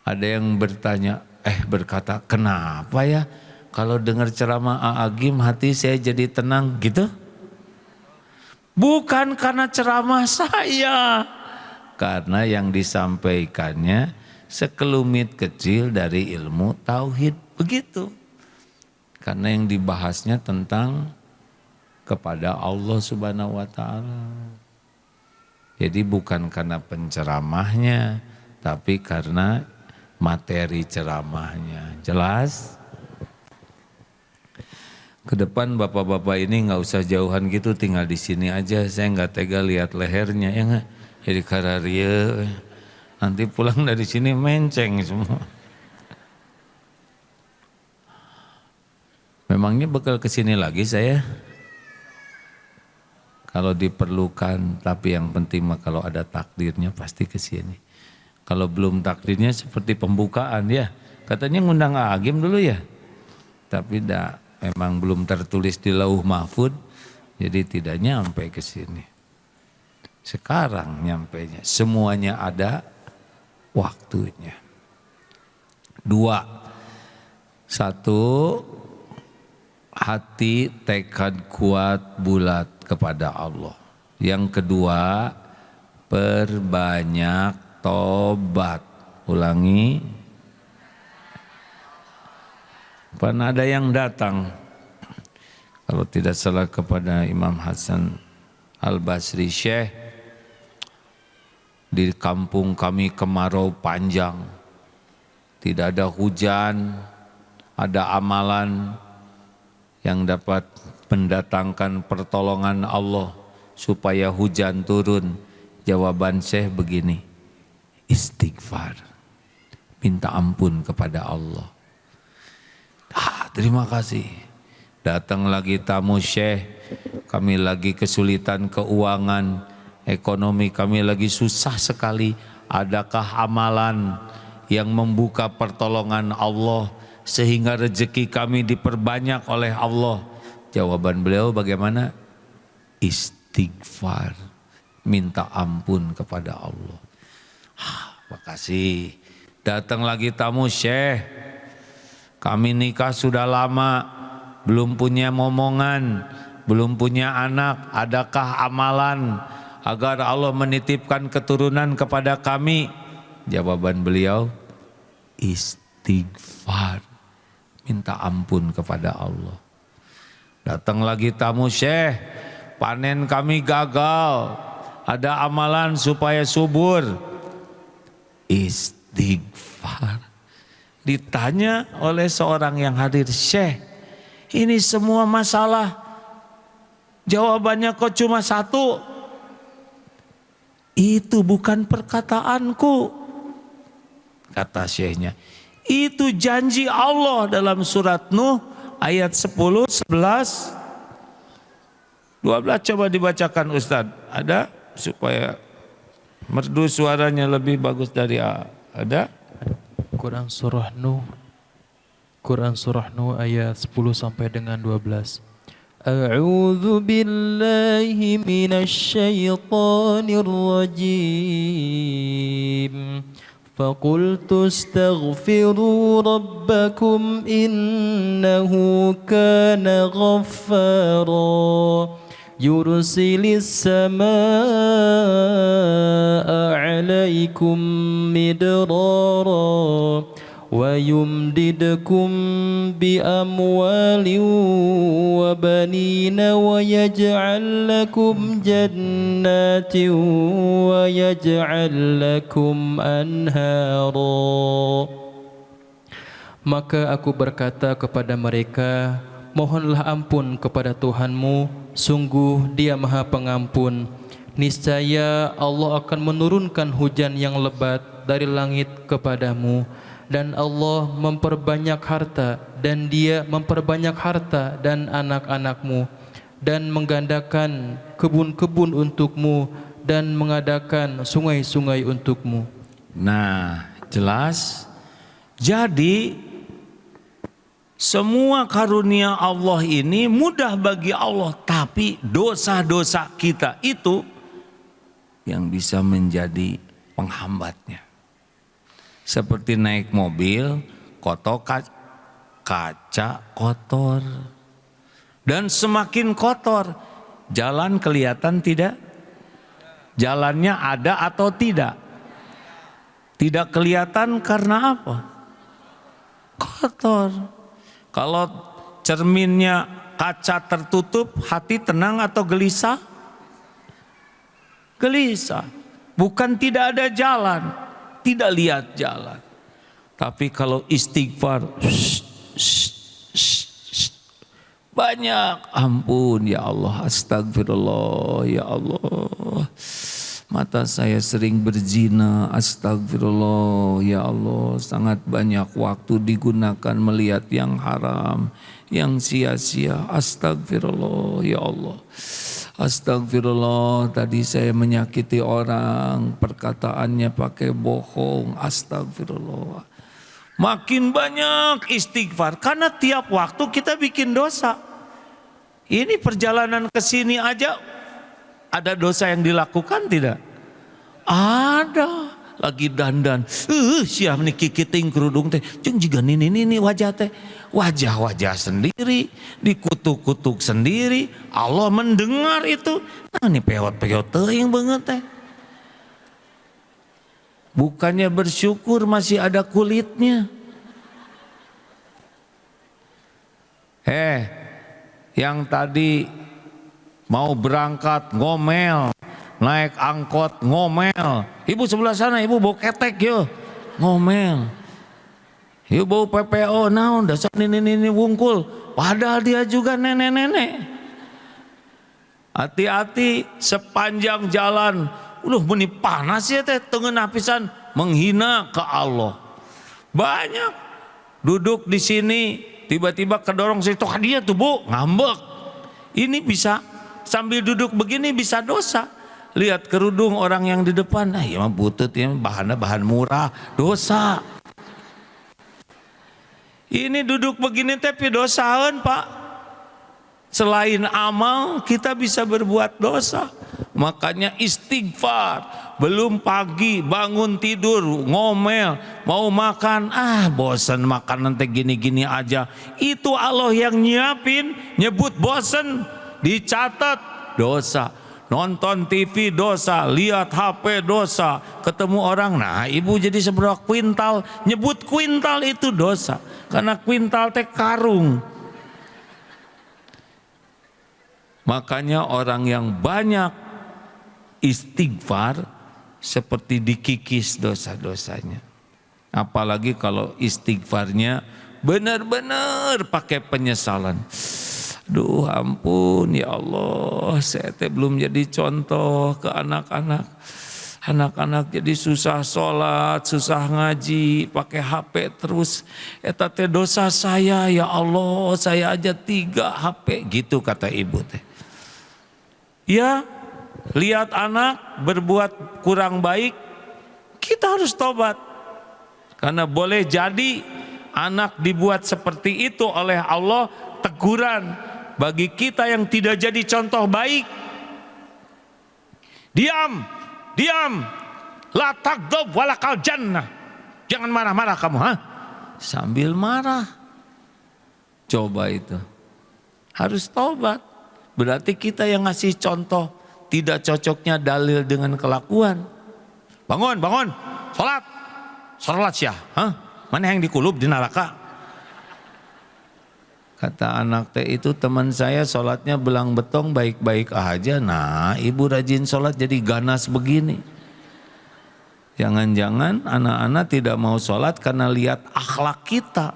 Ada yang berkata, kenapa ya kalau dengar ceramah A'agim hati saya jadi tenang gitu? Bukan karena ceramah saya, karena yang disampaikannya sekelumit kecil dari ilmu tauhid, begitu. Karena yang dibahasnya tentang kepada Allah Subhanahu wa Ta'ala. Jadi bukan karena penceramahnya, tapi karena materi ceramahnya. Jelas? Ke depan bapak-bapak ini nggak usah jauhan gitu, tinggal di sini aja. Saya nggak tega lihat lehernya, ya nggak? Jadi kararia. Nanti pulang dari sini menceng semua. Memangnya bakal kesini lagi saya? Kalau diperlukan, tapi yang penting mah kalau ada takdirnya pasti kesini. Kalau belum takdirnya seperti pembukaan ya. Katanya ngundang Agim dulu ya. Tapi memang belum tertulis di Lauh Mahfud, jadi tidak nyampe ke sini. Sekarang nyampenya, semuanya ada waktunya. 2. 1, hati tekad kuat bulat kepada Allah. Yang kedua, perbanyak tobat. Ulangi. Pernah ada yang datang, kalau tidak salah kepada Imam Hasan Al-Basri, Syekh, di kampung kami kemarau panjang, tidak ada hujan, ada amalan yang dapat mendatangkan pertolongan Allah supaya hujan turun. Jawaban Syekh begini, istighfar, minta ampun kepada Allah. Terima kasih. Datang lagi tamu Syekh, kami lagi kesulitan keuangan, ekonomi kami lagi susah sekali. Adakah amalan yang membuka pertolongan Allah sehingga rezeki kami diperbanyak oleh Allah? Jawaban beliau bagaimana? Istighfar. minta ampun kepada Allah. Makasih. Datang lagi tamu, Syekh, kami nikah sudah lama, belum punya momongan, belum punya anak, adakah amalan agar Allah menitipkan keturunan kepada kami? Jawaban beliau, istighfar, minta ampun kepada Allah. Datang lagi tamu, Syekh, panen kami gagal, ada amalan supaya subur? Istighfar. Ditanya oleh seorang yang hadir, Syekh, ini semua masalah, jawabannya kok cuma satu? Itu bukan perkataanku, kata syekhnya. Itu janji Allah dalam surat Nuh ayat 10, 11, 12. Coba dibacakan Ustadz. Ada supaya merdu suaranya lebih bagus dari ada. Quran surah Nuh ayat 10 sampai dengan 12. A'udzu billahi minasy syaithanir rajim. Faqultu astaghfiru rabbakum innahu kana ghaffara yursilis samaa'a 'alaikum midrara wa yumdidkum bi amwalin wa banina wa yaj'al lakum jannatin wa yaj'al lakum anhara. Maka aku berkata kepada mereka, mohonlah ampun kepada Tuhanmu, sungguh Dia Maha Pengampun. Niscaya Allah akan menurunkan hujan yang lebat dari langit kepadamu, dan Allah memperbanyak harta, dan Dia memperbanyak harta dan anak-anakmu, dan menggandakan kebun-kebun untukmu, dan mengadakan sungai-sungai untukmu. Nah, jelas. Jadi semua karunia Allah ini mudah bagi Allah, tapi dosa-dosa kita itu yang bisa menjadi penghambatnya. Seperti naik mobil, kaca kotor. Dan semakin kotor, jalan kelihatan tidak? Jalannya ada atau tidak? Tidak kelihatan karena apa? Kotor. Kalau cerminnya kaca tertutup, hati tenang atau gelisah? Gelisah. Bukan tidak ada jalan, tidak lihat jalan. Tapi kalau istighfar, banyak, ampun ya Allah, astagfirullah ya Allah. Mata saya sering berzina, astagfirullah ya Allah. Sangat banyak waktu digunakan melihat yang haram, yang sia-sia, astagfirullah ya Allah. Astagfirullah, tadi saya menyakiti orang, perkataannya pakai bohong, astagfirullah. Makin banyak istighfar, karena tiap waktu kita bikin dosa. Ini perjalanan ke sini aja ada dosa yang dilakukan tidak? Ada. Lagi dandan, siap nih kikiting kerudung teh, jeung jiga nini wajah teh, wajah sendiri, dikutuk-kutuk sendiri, Allah mendengar itu, nah ini peot-peot teuing banget teh. Bukannya bersyukur masih ada kulitnya. Yang tadi mau berangkat ngomel, naik angkot ngomel, ibu sebelah sana ibu bau ketek yo, ngomel, ibu bau PPO, naon dasar ini wungkul, padahal dia juga nenek-nenek. Hati-hati sepanjang jalan, meni panas ya teh, tengen pisan menghina ke Allah. Banyak duduk di sini tiba-tiba kedorong situ dia tuh bu ngambek. Ini bisa sambil duduk begini bisa dosa. Lihat kerudung orang yang di depan, ya mah butut ya, bahannya bahan murah, dosa. Ini duduk begini tapi dosaeun Pak. Selain amal, kita bisa berbuat dosa. Makanya istighfar. Belum pagi bangun tidur ngomel, mau makan, bosan makan nanti gini-gini aja. Itu Allah yang nyiapin, nyebut bosan, dicatat dosa. Nonton TV dosa, lihat HP dosa, ketemu orang, nah ibu jadi seberapa kuintal, nyebut kuintal itu dosa. Karena kuintal teh karung. Makanya orang yang banyak istighfar seperti dikikis dosa-dosanya. Apalagi kalau istighfarnya benar-benar pakai penyesalan. Duh ampun ya Allah, saya teh belum jadi contoh ke anak-anak. Anak-anak jadi susah sholat, susah ngaji, pakai HP terus. Eta teh dosa saya ya Allah, saya aja 3 HP gitu kata ibu teh. Ya, lihat anak berbuat kurang baik, kita harus tobat. Karena boleh jadi anak dibuat seperti itu oleh Allah, teguran bagi kita yang tidak jadi contoh baik. Diam, diam, la taghdab walakal jannah. Jangan marah-marah kamu, sambil marah. Coba itu. Harus tobat. Berarti kita yang ngasih contoh tidak cocoknya dalil dengan kelakuan. Bangun, bangun, sholat. Sholat syah, mana yang dikulub di neraka? Kata anak teh itu, teman saya sholatnya belang betong baik-baik aja. Nah ibu rajin sholat jadi ganas begini. Jangan-jangan anak-anak tidak mau sholat karena lihat akhlak kita.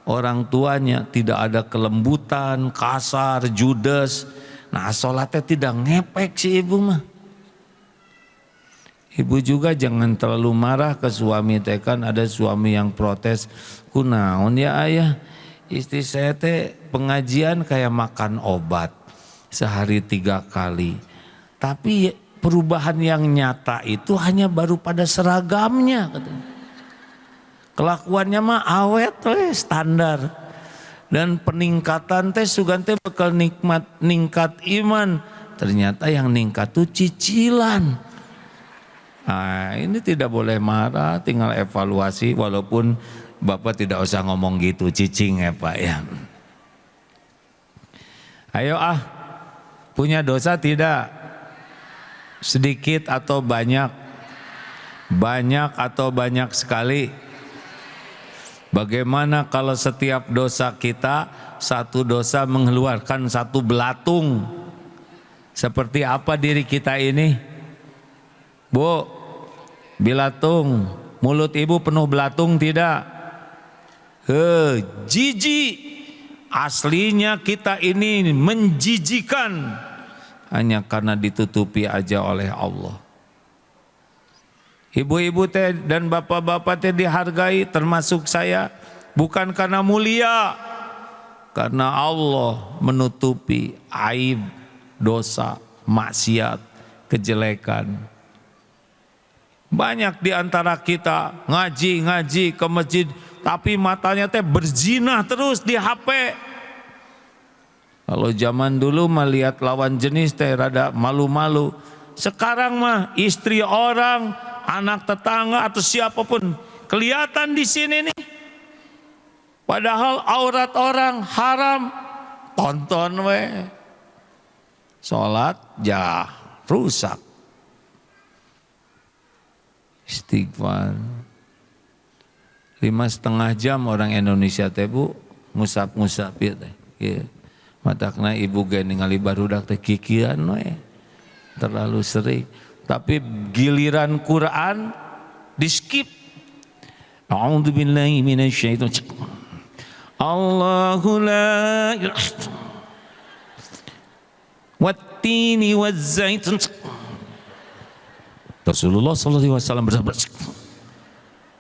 Orang tuanya tidak ada kelembutan, kasar, judes. Nah sholatnya tidak ngepek si ibu mah. Ibu juga jangan terlalu marah ke suami teh, kan ada suami yang protes, kunaon ya ayah, istri saya teh pengajian kayak makan obat sehari 3 kali. Tapi perubahan yang nyata itu hanya baru pada seragamnya katanya. Kelakuannya mah awet standar. Dan peningkatan teh sugan teh bakal nikmat ningkat iman. Ternyata yang ningkat tuh cicilan. Nah ini tidak boleh marah, tinggal evaluasi. Walaupun Bapak tidak usah ngomong gitu, cicing ya Pak ya. Ayo punya dosa tidak? Sedikit atau banyak? Banyak atau banyak sekali? Bagaimana kalau setiap dosa kita, satu dosa mengeluarkan 1 belatung? Seperti apa diri kita ini? Bu, belatung, mulut ibu penuh belatung tidak? Jijik. Aslinya kita ini menjijikan hanya karena ditutupi aja oleh Allah. Ibu-ibu teh dan bapak-bapak teh dihargai, termasuk saya, bukan karena mulia, karena Allah menutupi aib, dosa, maksiat, kejelekan. Banyak di antara kita ngaji ke masjid, tapi matanya teh berzina terus di HP. Kalau zaman dulu melihat lawan jenis teh rada malu-malu. Sekarang mah istri orang, anak tetangga atau siapapun kelihatan di sini nih. Padahal aurat orang haram, tonton we. Salat rusak. Istighfar. 5,5 jam orang Indonesia teh bu ngusap-ngusap ya teh. Ya. Matakna ibu ge ningali barudak teh kikian we. Terlalu sering. Tapi giliran Quran di skip. A'udzubillahi minasyaitonir rajim. Allahu la ilaha wattini wazzaitun. Rasulullah sallallahu alaihi wasallam bersabda,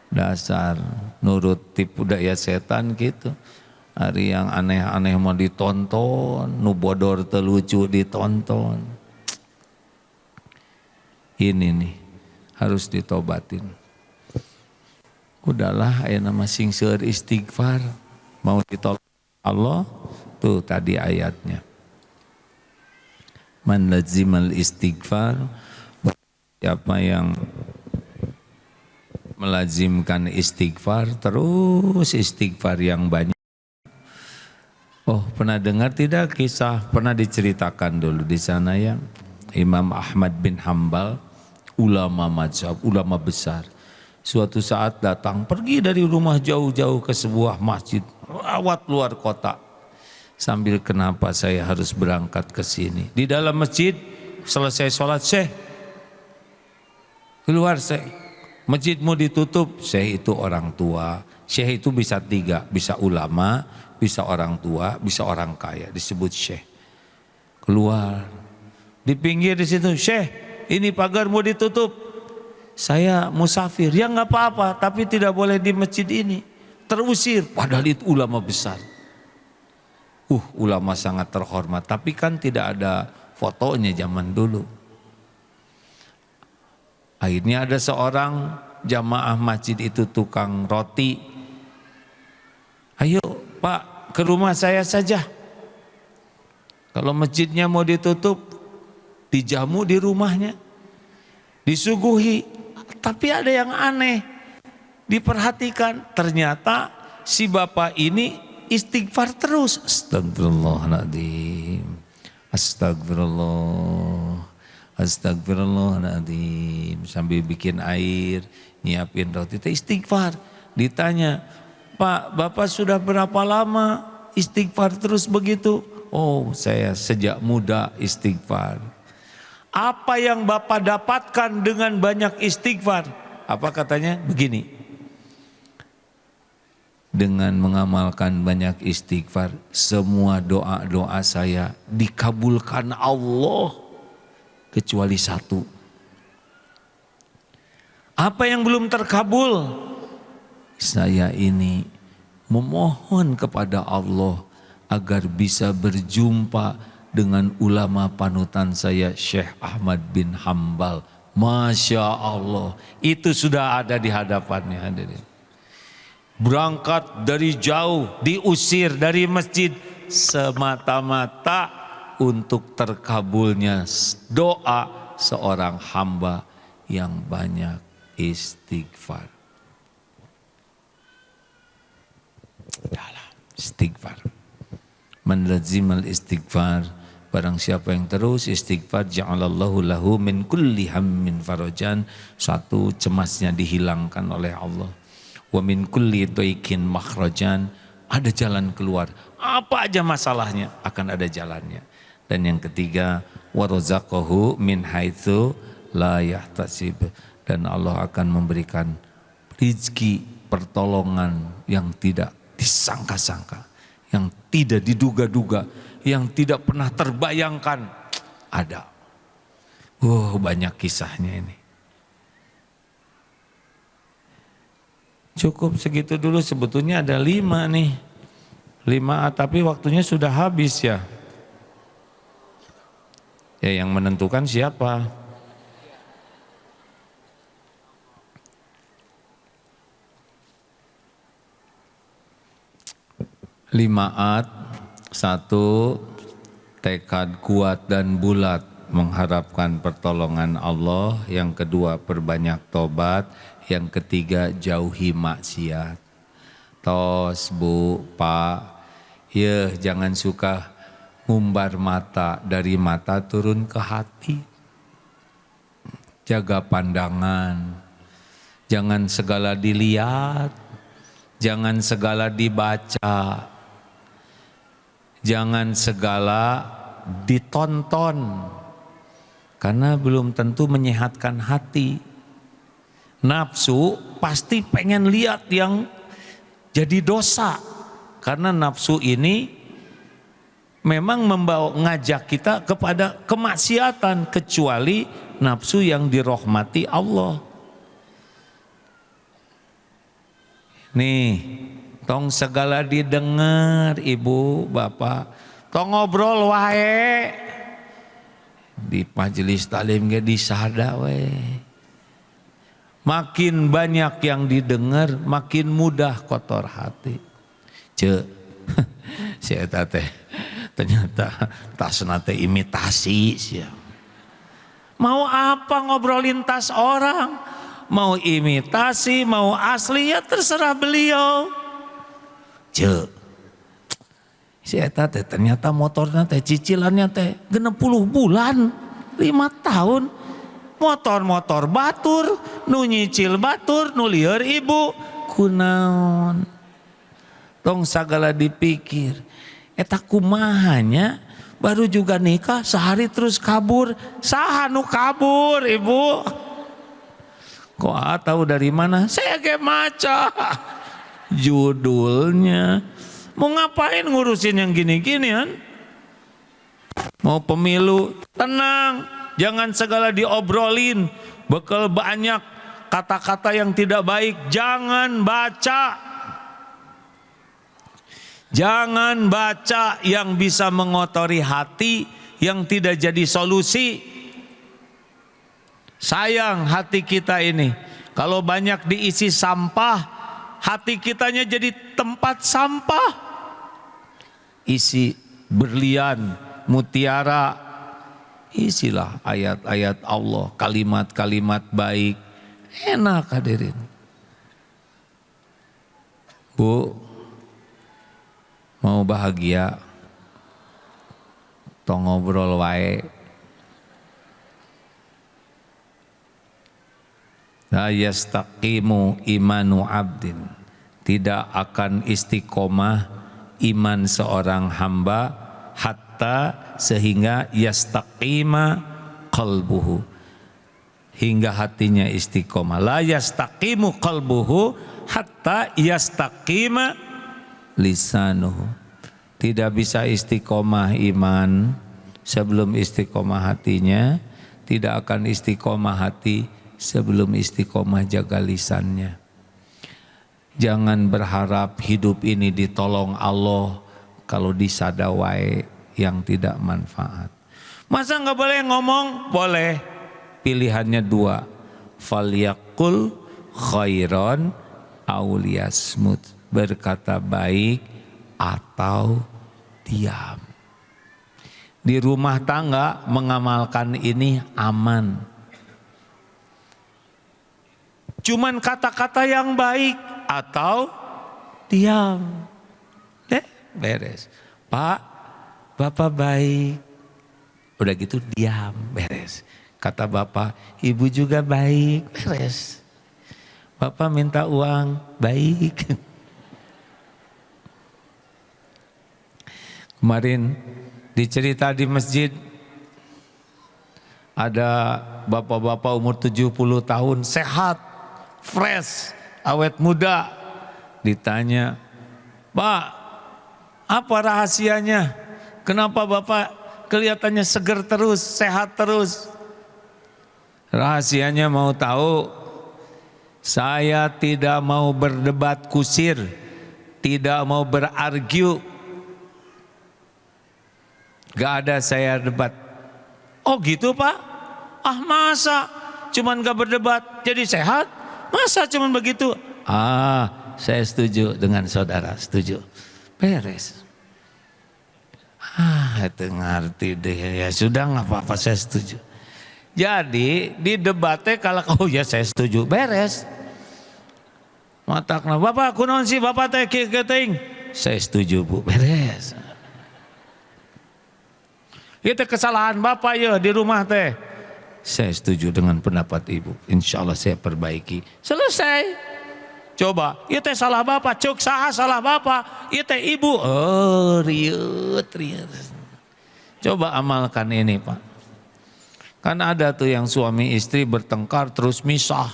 dasar nurut tipu daya setan gitu. Hari yang aneh-aneh mau ditonton, nu bodor telucu ditonton. Ini nih harus ditobatin. Udahlah aya nama sing seueur istighfar, mau ditolak Allah tuh tadi ayatnya. Man lazimal istighfar, siapa yang melazimkan istighfar, terus istighfar yang banyak. Oh, pernah dengar tidak kisah, pernah diceritakan dulu di sana ya, Imam Ahmad bin Hambal, ulama mazhab, ulama besar. Suatu saat datang, pergi dari rumah jauh-jauh ke sebuah masjid, rawat luar kota. Sambil kenapa saya harus berangkat ke sini? Di dalam masjid, selesai sholat, Syekh, keluar Syekh. Masjid mau ditutup, Syekh itu orang tua. Syekh itu bisa tiga, bisa ulama, bisa orang tua, bisa orang kaya, disebut Syekh. Keluar. Di pinggir di situ, Syekh, ini pagar mau ditutup. Saya musafir, ya nggak apa-apa, tapi tidak boleh di masjid ini. Terusir, padahal itu ulama besar. Ulama sangat terhormat, tapi kan tidak ada fotonya zaman dulu. Akhirnya ada seorang jamaah masjid itu tukang roti. Ayo Pak, ke rumah saya saja. Kalau masjidnya mau ditutup, dijamu di rumahnya, disuguhi. Tapi ada yang aneh, diperhatikan, ternyata si bapak ini istighfar terus. Astagfirullahaladzim, astagfirullah, astagfirullahaladzim. Sambil bikin air, nyiapin roti, istighfar. Ditanya, Pak, Bapak sudah berapa lama istighfar terus begitu? Oh, saya sejak muda istighfar. Apa yang Bapak dapatkan dengan banyak istighfar? Apa katanya? Begini. Dengan mengamalkan banyak istighfar, semua doa-doa saya dikabulkan Allah kecuali satu. Apa yang belum terkabul? Saya ini memohon kepada Allah agar bisa berjumpa dengan ulama panutan saya, Syekh Ahmad bin Hambal. Masya Allah, itu sudah ada di hadapannya. Berangkat dari jauh, diusir dari masjid semata-mata untuk terkabulnya doa seorang hamba yang banyak istighfar. Istighfar. Man lazimal istighfar, barang siapa yang terus istighfar, ja'alallahu lahu min kulli hammin farajan, satu cemasnya dihilangkan oleh Allah. Wa min kulli dhaikin makhrajan, ada jalan keluar. Apa aja masalahnya akan ada jalannya. Dan yang ketiga, wa razaqahu min haitsu la yahtasib, dan Allah akan memberikan rezeki, pertolongan yang tidak disangka-sangka, yang tidak diduga-duga, yang tidak pernah terbayangkan. Ada. Banyak kisahnya ini. Cukup segitu dulu, sebetulnya ada 5 nih. 5, tapi waktunya sudah habis ya. Ya, yang menentukan siapa? Limaat, 1, tekad kuat dan bulat mengharapkan pertolongan Allah. Yang kedua, perbanyak tobat. Yang ketiga, jauhi maksiat. Tos Bu, Pak, ya jangan suka ngumbar mata, dari mata turun ke hati. Jaga pandangan, jangan segala dilihat, jangan segala dibaca, jangan segala ditonton, karena belum tentu menyehatkan hati. Nafsu pasti pengen lihat yang jadi dosa, karena nafsu ini memang ngajak kita kepada kemaksiatan, kecuali nafsu yang dirahmati Allah. Nih, tong segala didengar ibu bapak, tong ngobrol wae di majelis talim ge disada wae. Makin banyak yang didengar, makin mudah kotor hati. Si eta teh Ternyata tasna teh imitasi sia. Mau apa ngobrolin tas orang? Mau imitasi, mau asli ya terserah beliau. Ce, si eta teh ternyata motornya teh cicilannya teh 60 bulan, 5 tahun. Motor-motor batur, nu nyicil batur, nu lieur ibu, kunaon. Tong sagala dipikir. Eta kumahanya baru juga nikah sehari terus kabur. Saha nu kabur ibu? Kok tahu dari mana? Saya ge maca judulnya. Mau ngapain ngurusin yang gini-ginian? Mau pemilu? Tenang, jangan segala diobrolin. Bekal banyak kata-kata yang tidak baik, jangan baca. Jangan baca yang bisa mengotori hati, yang tidak jadi solusi. Sayang hati kita ini, kalau banyak diisi sampah, hati kitanya jadi tempat sampah. Isi berlian, mutiara, isilah ayat-ayat Allah, kalimat-kalimat baik. Enak hadirin. Bu, mau bahagia, tong ngobrol wae. La yastaqimu imanu abdin, tidak akan istiqomah iman seorang hamba hatta sehingga yastaqima qalbuhu, hingga hatinya istiqomah. La yastaqimu qalbuhu hatta yastaqima lisanuhu. Tidak bisa istiqomah iman sebelum istiqomah hatinya, tidak akan istiqomah hati sebelum istiqomah jaga lisannya. Jangan berharap hidup ini ditolong Allah kalau disadawai yang tidak manfaat. Masa nggak boleh ngomong? Boleh. Pilihannya dua. Falyaqul khairon aw liyasmut, berkata baik atau diam. Di rumah tangga mengamalkan ini aman. Cuman kata-kata yang baik atau diam. Beres. Pak, Bapak baik. Udah gitu diam, beres. Kata Bapak, Ibu juga baik, beres. Bapak minta uang, baik. Kemarin dicerita di masjid, ada bapak-bapak umur 70 tahun, sehat, fresh, awet muda. Ditanya, Pak, apa rahasianya? Kenapa Bapak kelihatannya seger terus, sehat terus? Rahasianya mau tahu? Saya tidak mau berdebat kusir, tidak mau berargu. Gak ada saya debat. Oh gitu Pak? Ah masa cuman gak berdebat jadi sehat? Masa cuman begitu? Ah saya setuju dengan saudara, setuju. Beres. Ah itu ngerti deh, ya sudah gak apa-apa, saya setuju. Jadi di debatnya kalau oh ya saya setuju, beres. Matakna Bapak kunaon sih Bapak teh keting? Saya setuju Bu, beres. Itu kesalahan Bapak ya di rumah teh. Saya setuju dengan pendapat Ibu. Insya Allah saya perbaiki. Selesai. Coba, itu salah Bapak. Cuk saha salah Bapak. Itu Ibu. Oh riut. Coba amalkan ini Pak. Kan ada tuh yang suami istri bertengkar terus misah.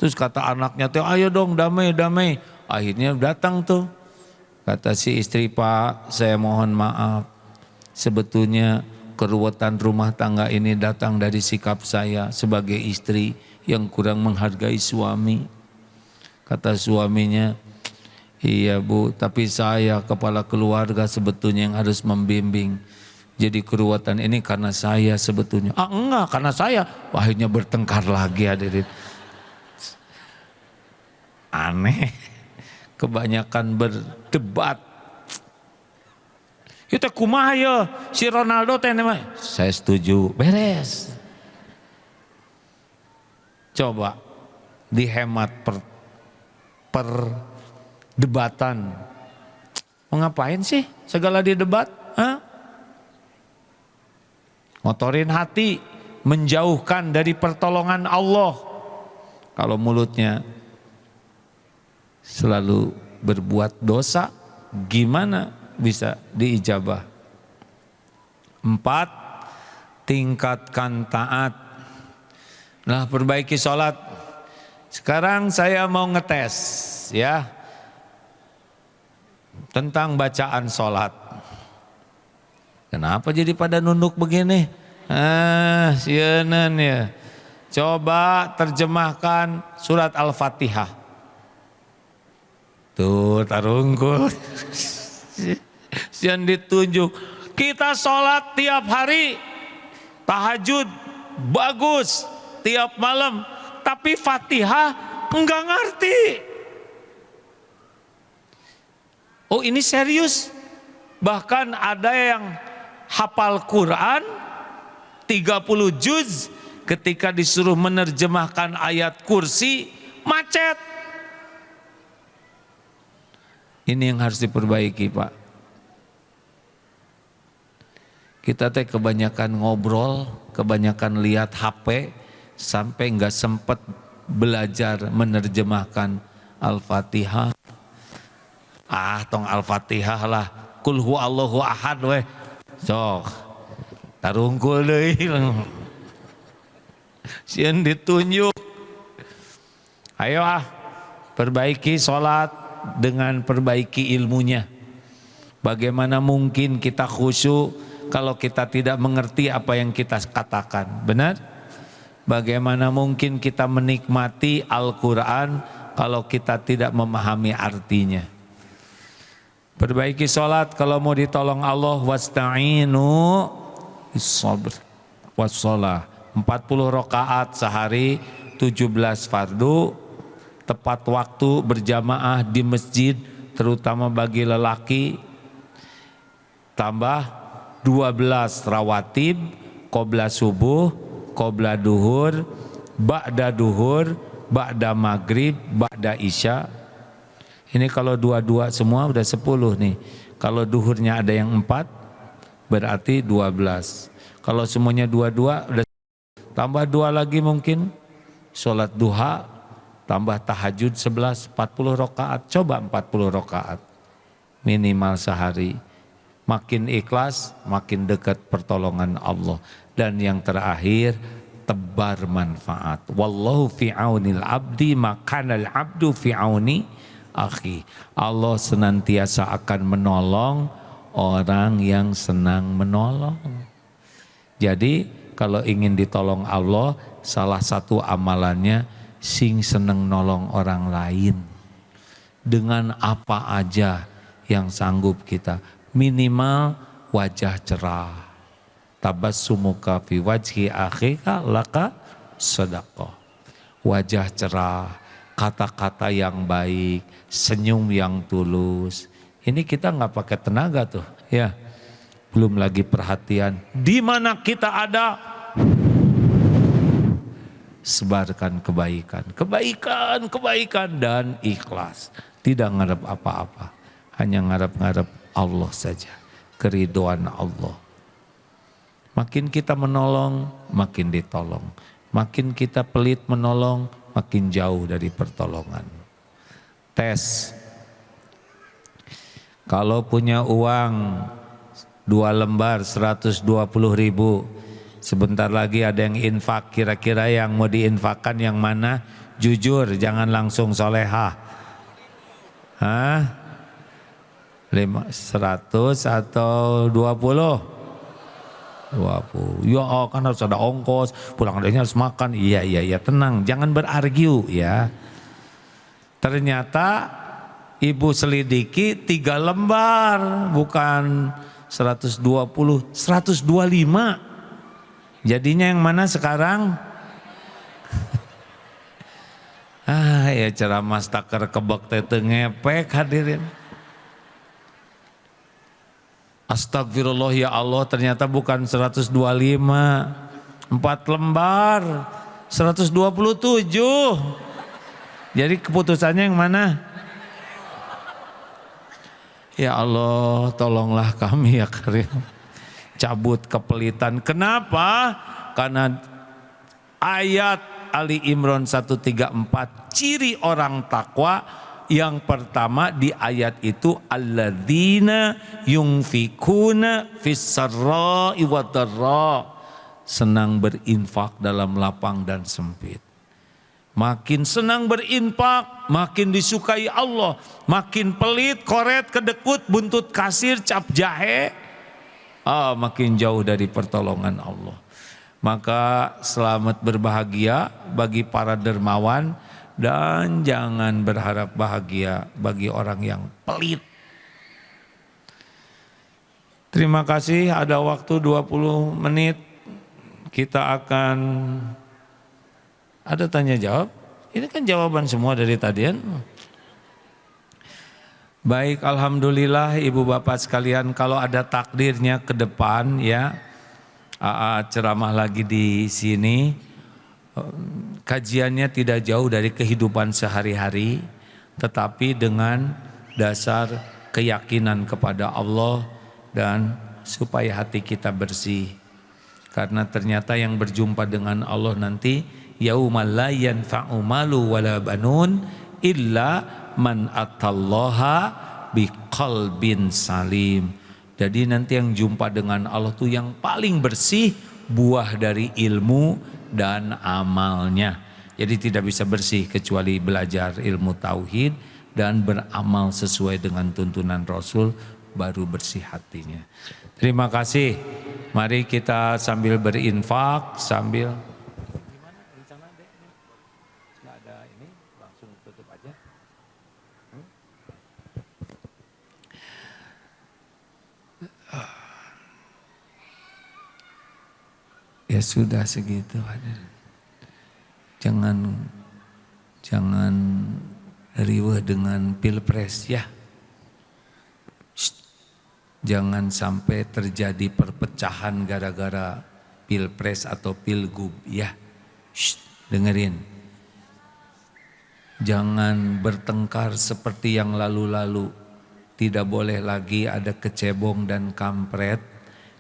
Terus kata anaknya tuh ayo dong damai. Akhirnya datang tuh. Kata si istri, Pak saya mohon maaf. Sebetulnya keruwetan rumah tangga ini datang dari sikap saya sebagai istri yang kurang menghargai suami. Kata suaminya, iya Bu, tapi saya kepala keluarga sebetulnya yang harus membimbing. Jadi keruwetan ini karena saya sebetulnya. Ah enggak, karena saya. Akhirnya bertengkar lagi hadirin. Aneh, kebanyakan berdebat. Kita kumaha ya si Ronaldo teh mah. Saya setuju, beres. Coba dihemat per debatan. Mau ngapain sih segala didebat? Hah? Ngotorin hati, menjauhkan dari pertolongan Allah. Kalau mulutnya selalu berbuat dosa, gimana bisa diijabah? 4, tingkatkan taat. Nah, perbaiki sholat. Sekarang saya mau ngetes ya tentang bacaan sholat. Kenapa jadi pada nunduk begini? Sianan ya. Coba terjemahkan surat Al-Fatihah. Tuh tarungkul. Sian ditunjuk. Kita sholat tiap hari. Tahajud bagus tiap malam. Tapi Fatihah enggak ngerti. Oh ini serius. Bahkan ada yang hafal Quran 30 juz, ketika disuruh menerjemahkan ayat kursi macet. Ini yang harus diperbaiki, Pak. Kita teh kebanyakan ngobrol, kebanyakan lihat HP, sampai nggak sempat belajar menerjemahkan Al-Fatihah. Tong Al-Fatihah lah. Kul huwallahu ahad weh. Sok. Tarungkul deui. Sieun ditunjuk. Ayo perbaiki sholat dengan perbaiki ilmunya. Bagaimana mungkin kita khusyuk kalau kita tidak mengerti apa yang kita katakan? Benar? Bagaimana mungkin kita menikmati Al-Quran kalau kita tidak memahami artinya? Perbaiki sholat kalau mau ditolong Allah. Wasta'inu bis-sabr was-shalah. 40 rakaat sehari, 17 fardu, tepat waktu berjamaah di masjid, terutama bagi lelaki. Tambah 12 rawatib, qobla subuh, qobla duhur, ba'da maghrib, ba'da isya. Ini kalau dua-dua semua udah 10 nih. Kalau duhurnya ada yang 4 berarti 12. Kalau semuanya dua-dua udah tambah 2 lagi mungkin. Sholat duha tambah tahajud 11, 40 rakaat. Coba 40 rakaat minimal sehari. Makin ikhlas, makin dekat pertolongan Allah. Dan yang terakhir, tebar manfaat. Wallahu fi aunil abdi makanal abdu fi auni akhi. Allah senantiasa akan menolong orang yang senang menolong. Jadi kalau ingin ditolong Allah, salah satu amalannya sing seneng nolong orang lain. Dengan apa aja yang sanggup kita. Minimal wajah cerah. Tabassumuka fi wajhi akhika laka sedekah. Wajah cerah, kata-kata yang baik, senyum yang tulus. Ini kita nggak pakai tenaga tuh, ya. Belum lagi perhatian. Di mana kita ada, sebarkan kebaikan, kebaikan dan ikhlas. Tidak ngarep apa-apa, hanya ngarep-ngarep Allah saja, keridhaan Allah. Makin kita menolong, makin ditolong. Makin kita pelit menolong, makin jauh dari pertolongan. Tes. Kalau punya uang 2 lembar 120.000, sebentar lagi ada yang infak, kira-kira yang mau diinfakkan yang mana? Jujur, jangan langsung solehah. 100 atau 20? 20. Ya kan harus ada ongkos, pulang adanya harus makan. Iya, tenang, jangan berargu ya. Ternyata ibu selidiki 3 lembar, bukan 120, 125. Jadinya yang mana sekarang? Ya ceramah staker kebek teh ngepek hadirin. Astagfirullah ya Allah, ternyata bukan 125, 4 lembar, 127. Jadi keputusannya yang mana? Ya Allah, tolonglah kami ya Karim. Cabut kepelitan. Kenapa? Karena ayat Ali Imran 134, ciri orang takwa yang pertama di ayat itu, alladzina yunfikuna fis-sarra'i wad-dharra, senang berinfak dalam lapang dan sempit. Makin senang berinfak, makin disukai Allah. Makin pelit, koret, kedekut, buntut kasir, cap jahe, makin jauh dari pertolongan Allah. Maka selamat berbahagia bagi para dermawan, dan jangan berharap bahagia bagi orang yang pelit. Terima kasih, ada waktu 20 menit. Kita akan ada tanya jawab. Ini kan jawaban semua dari tadian. Baik, alhamdulillah Ibu Bapak sekalian, kalau ada takdirnya ke depan ya, ceramah lagi di sini. Kajiannya tidak jauh dari kehidupan sehari-hari, tetapi dengan dasar keyakinan kepada Allah dan supaya hati kita bersih. Karena ternyata yang berjumpa dengan Allah nanti yaumal la yanfa'u malu wala banun illa man atallaha biqalbin salim. Jadi nanti yang jumpa dengan Allah tuh yang paling bersih buah dari ilmu dan amalnya. Jadi tidak bisa bersih kecuali belajar ilmu tauhid dan beramal sesuai dengan tuntunan Rasul, baru bersih hatinya. Terima kasih. Mari kita sambil berinfak, sambil gimana rencana Dek? Nggak ada ini, langsung tutup aja. Ya sudah segitu. Jangan riweh dengan pilpres ya. Jangan sampai terjadi perpecahan gara-gara pilpres atau pilgub ya. Dengerin. Jangan bertengkar seperti yang lalu-lalu. Tidak boleh lagi ada kecebong dan kampret,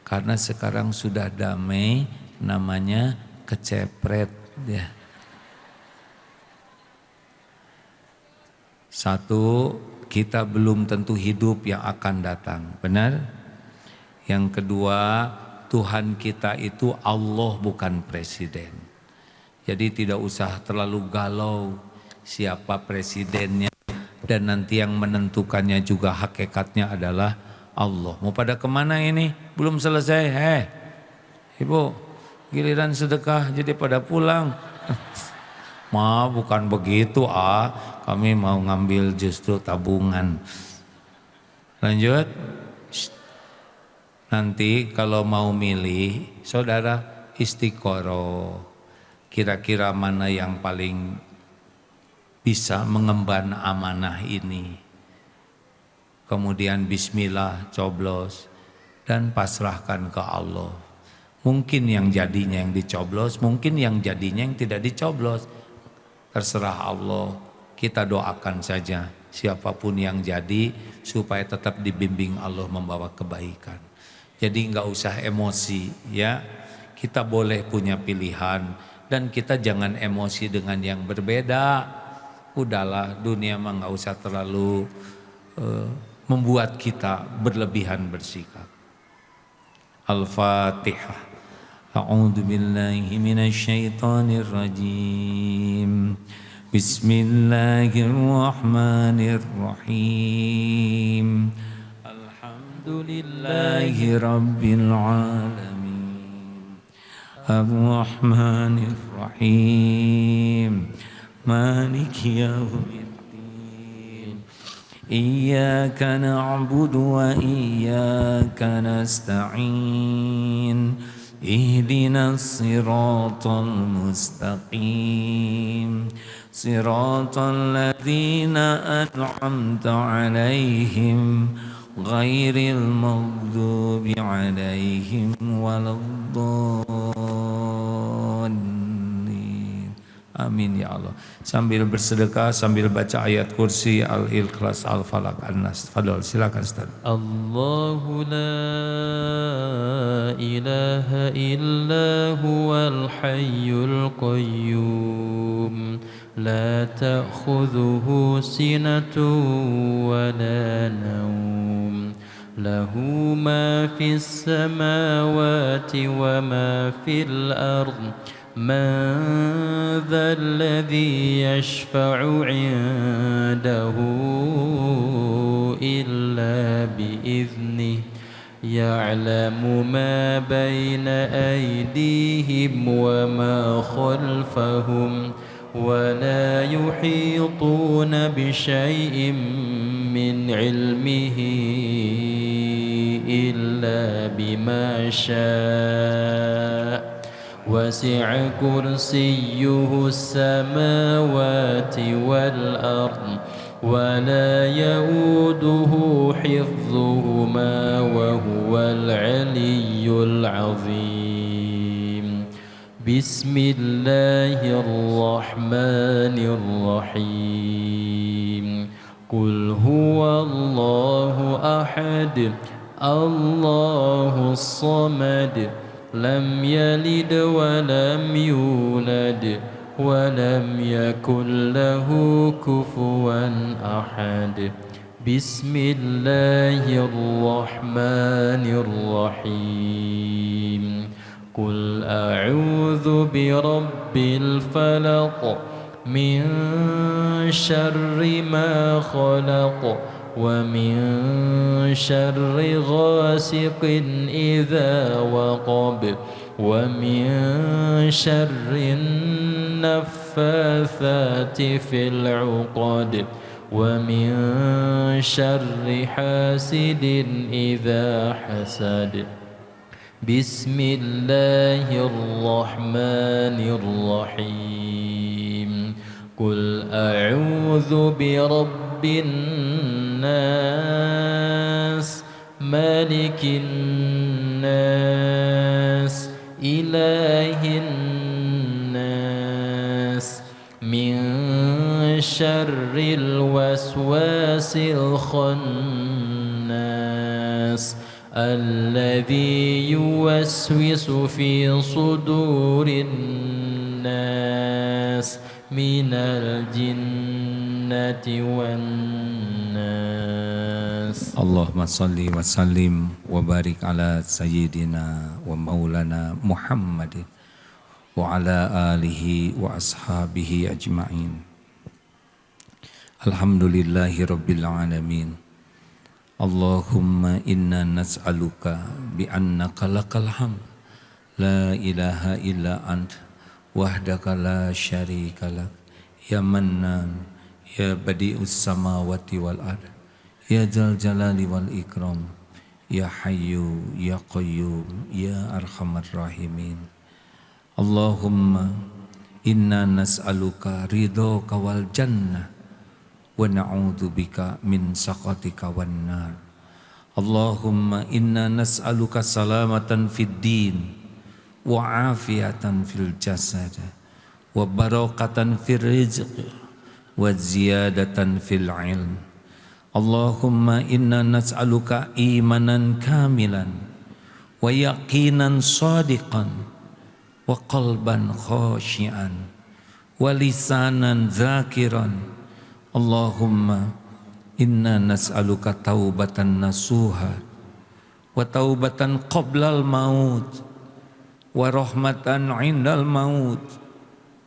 karena sekarang sudah damai, namanya kecepret ya. Satu, kita belum tentu hidup yang akan datang, benar? Yang kedua, Tuhan kita itu Allah, bukan presiden. Jadi tidak usah terlalu galau siapa presidennya, dan nanti yang menentukannya juga hakikatnya adalah Allah. Mau pada kemana ini? Belum selesai. Ibu, giliran sedekah jadi pada pulang. Bukan begitu kami mau ngambil justru tabungan. Lanjut. Nanti kalau mau milih, saudara istiqoroh. Kira-kira mana yang paling bisa mengemban amanah ini. Kemudian bismillah, coblos, dan pasrahkan ke Allah. Mungkin yang jadinya yang dicoblos, mungkin yang jadinya yang tidak dicoblos. Terserah Allah, kita doakan saja siapapun yang jadi supaya tetap dibimbing Allah membawa kebaikan. Jadi enggak usah emosi ya. Kita boleh punya pilihan dan kita jangan emosi dengan yang berbeda. Udahlah, dunia mah enggak usah terlalu membuat kita berlebihan bersikap. Al-Fatihah. A'udzu billahi minasy syaithanir rajim. Bismillahirrahmanirrahim. Alhamdulillahi rabbil alamin. Ar-Rahmanir Rahim. Maliki yaumiddin. Iyyaka na'budu wa iyyaka nasta'in. Ihdinas siratal mustaqim. Siratal ladzina an'amta 'alaihim غير المغضوب عليهم ولا الضالين. Amin ya Allah. Sambil bersedekah, sambil baca ayat kursi, Al-Ikhlas, Al-Falaq, An-Nas. Fadol, silakan Ustaz. Allahu la ilaha illa huwal hayyul qayyum la ta'khudhuhu sinatun wa la nawm lahu ma fis samawati wa ma fil ardh من ذا الذي يشفع عنده إلا بإذنه يعلم ما بين أيديهم وما خلفهم ولا يحيطون بشيء من علمه إلا بما شاء وسع كرسيه السماوات والأرض ولا يؤوده حفظهما وهو العلي العظيم بسم الله الرحمن الرحيم قل هو الله أحد الله الصمد لم يلد ولم يولد ولم يكن له كفوا أحد بسم الله الرحمن الرحيم قل أعوذ برب الفلق من شر ما خلق ومن شر غاسق إذا وقب ومن شر النفاثات في العقد ومن شر حاسد إذا حسد بسم الله الرحمن الرحيم قل أعوذ برب الناس مالك الناس إله الناس من شر الوسواس الخناس الذي يوسوس في صدور الناس من الجنة والناس. Allahumma salli wa sallim wa barik ala sayyidina wa maulana Muhammadin wa ala alihi wa ashabihi ajma'in. Alhamdulillahi rabbil alamin. Allahumma inna nas'aluka bi annaka lakal hamd la ilaha illa ant wahdaka la syarika lak ya mannan ya badi'us samawati wal ard ya dzal jalali wal ikram ya hayyu ya qayyum ya arhamar rahimin. Allahumma inna nas'aluka ridhaka wal jannah wa na'udzubika min sakhatika wan nar. Allahumma inna nas'aluka salamatan fid din wa afiyatan fil jasad wa barakatan fil rizq wa ziyadatan fil ilm. Allahumma inna nas'aluka imanan kamilan wa yaqinan sadiqan wa qalban khashian wa lisanan zakiran. Allahumma inna nas'aluka taubatan nasuha wa taubatan qablal maut wa rahmatan indal maut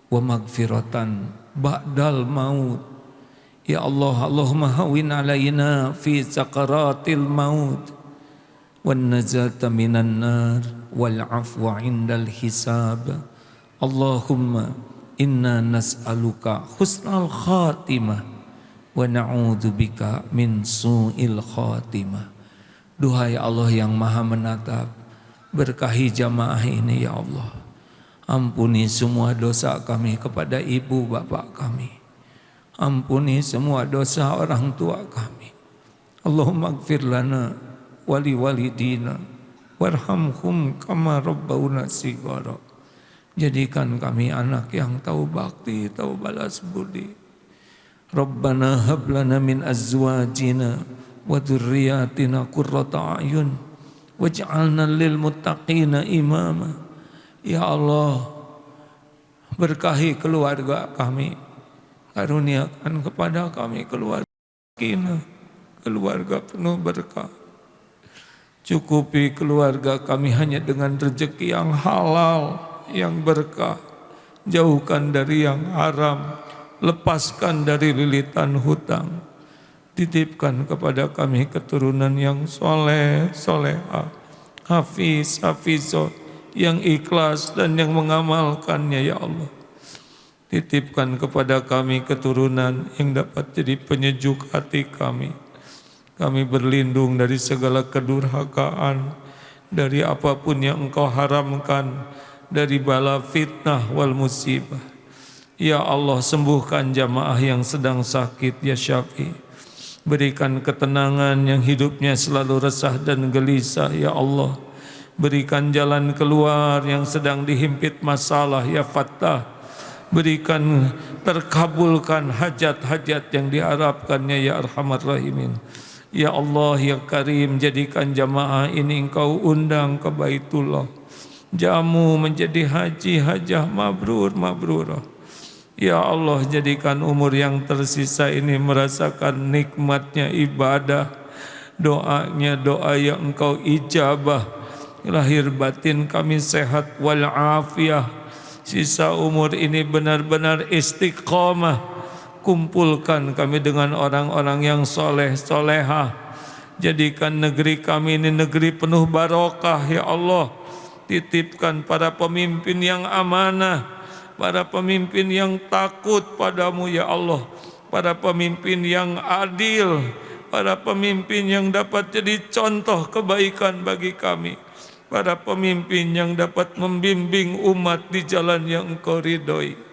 wa magfiratan ba'dal maut. Ya Allah, Allahumma hawin alaina fi sakaratil maut wan najata minan nar wal afwa indal hisab. Allahumma inna nas'aluka husnal khatimah wa na'udzubika min su'il khatimah. Duhai Allah yang Maha Menatap, berkahi jamaah ini ya Allah. Ampuni semua dosa kami kepada ibu bapak kami. Ampuni semua dosa orang tua kami. Allahumma ighfir lana wali walidina warhamhum kama rabbawna shighara. Jadikan kami anak yang tahu bakti, tahu balas budi. Rabbana hab lana min azwajina wa dzurriyyatina qurrata a'yun waj'alna lil muttaqina imama. Ya Allah, berkahi keluarga kami, karuniakan kepada kami keluarga keluarga penuh berkah. Cukupi keluarga kami hanya dengan rezeki yang halal, yang berkah. Jauhkan dari yang haram, lepaskan dari lilitan hutang. Titipkan kepada kami keturunan yang soleh, solehah, hafiz, hafizah, yang ikhlas dan yang mengamalkannya ya Allah. Titipkan kepada kami keturunan yang dapat jadi penyejuk hati kami. Kami berlindung dari segala kedurhakaan, dari apapun yang Engkau haramkan, dari bala fitnah wal musibah. Ya Allah, sembuhkan jamaah yang sedang sakit ya Syafi. Berikan ketenangan yang hidupnya selalu resah dan gelisah ya Allah. Berikan jalan keluar yang sedang dihimpit masalah ya Fattah. Berikan terkabulkan hajat-hajat yang diharapkannya ya Arhamar Rahimin. Ya Allah ya Karim, jadikan jamaah ini Engkau undang ke Baitullah. Jamu menjadi haji, hajah mabrur, mabrurah. Ya Allah, jadikan umur yang tersisa ini merasakan nikmatnya ibadah. Doanya doa yang Engkau ijabah. Lahir batin kami sehat walafiah. Sisa umur ini benar-benar istiqamah. Kumpulkan kami dengan orang-orang yang soleh, solehah. Jadikan negeri kami ini negeri penuh barokah ya Allah. Titipkan para pemimpin yang amanah, para pemimpin yang takut padamu ya Allah, para pemimpin yang adil, para pemimpin yang dapat jadi contoh kebaikan bagi kami, para pemimpin yang dapat membimbing umat di jalan yang Engkau ridhoi.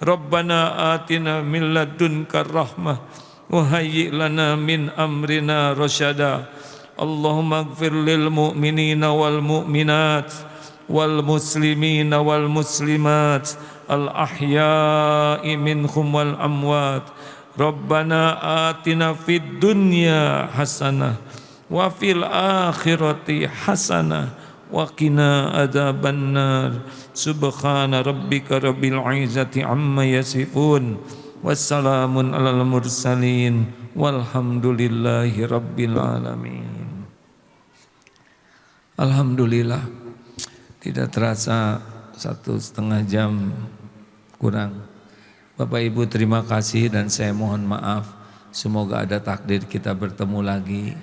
Rabbana atina min ladunka rahmah wa hayyi' lana min amrina rasyada. Allahumma ighfir lil mu'minina wal mu'minat wal muslimina wal muslimat al ahya'i minhum wal amwat. Rabbana atina fid dunya hasanah wa fil akhirati hasanah wa qina adzabannar. Subhana rabbika rabbil izzati amma yasifun wassalamun alal mursalin walhamdulillahi rabbil alamin. Alhamdulillah, tidak terasa 1,5 jam kurang. Bapak Ibu terima kasih dan saya mohon maaf. Semoga ada takdir kita bertemu lagi.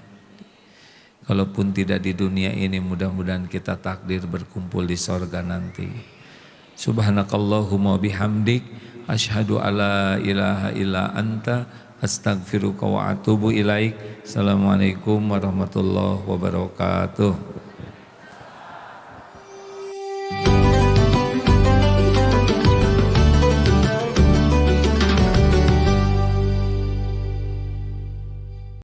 Kalaupun tidak di dunia ini, mudah-mudahan kita takdir berkumpul di sorga nanti. Subhanakallahumma bihamdik asyhadu alla ilaha illa anta astaghfiruka wa atubu ilaik. Assalamualaikum warahmatullahi wabarakatuh.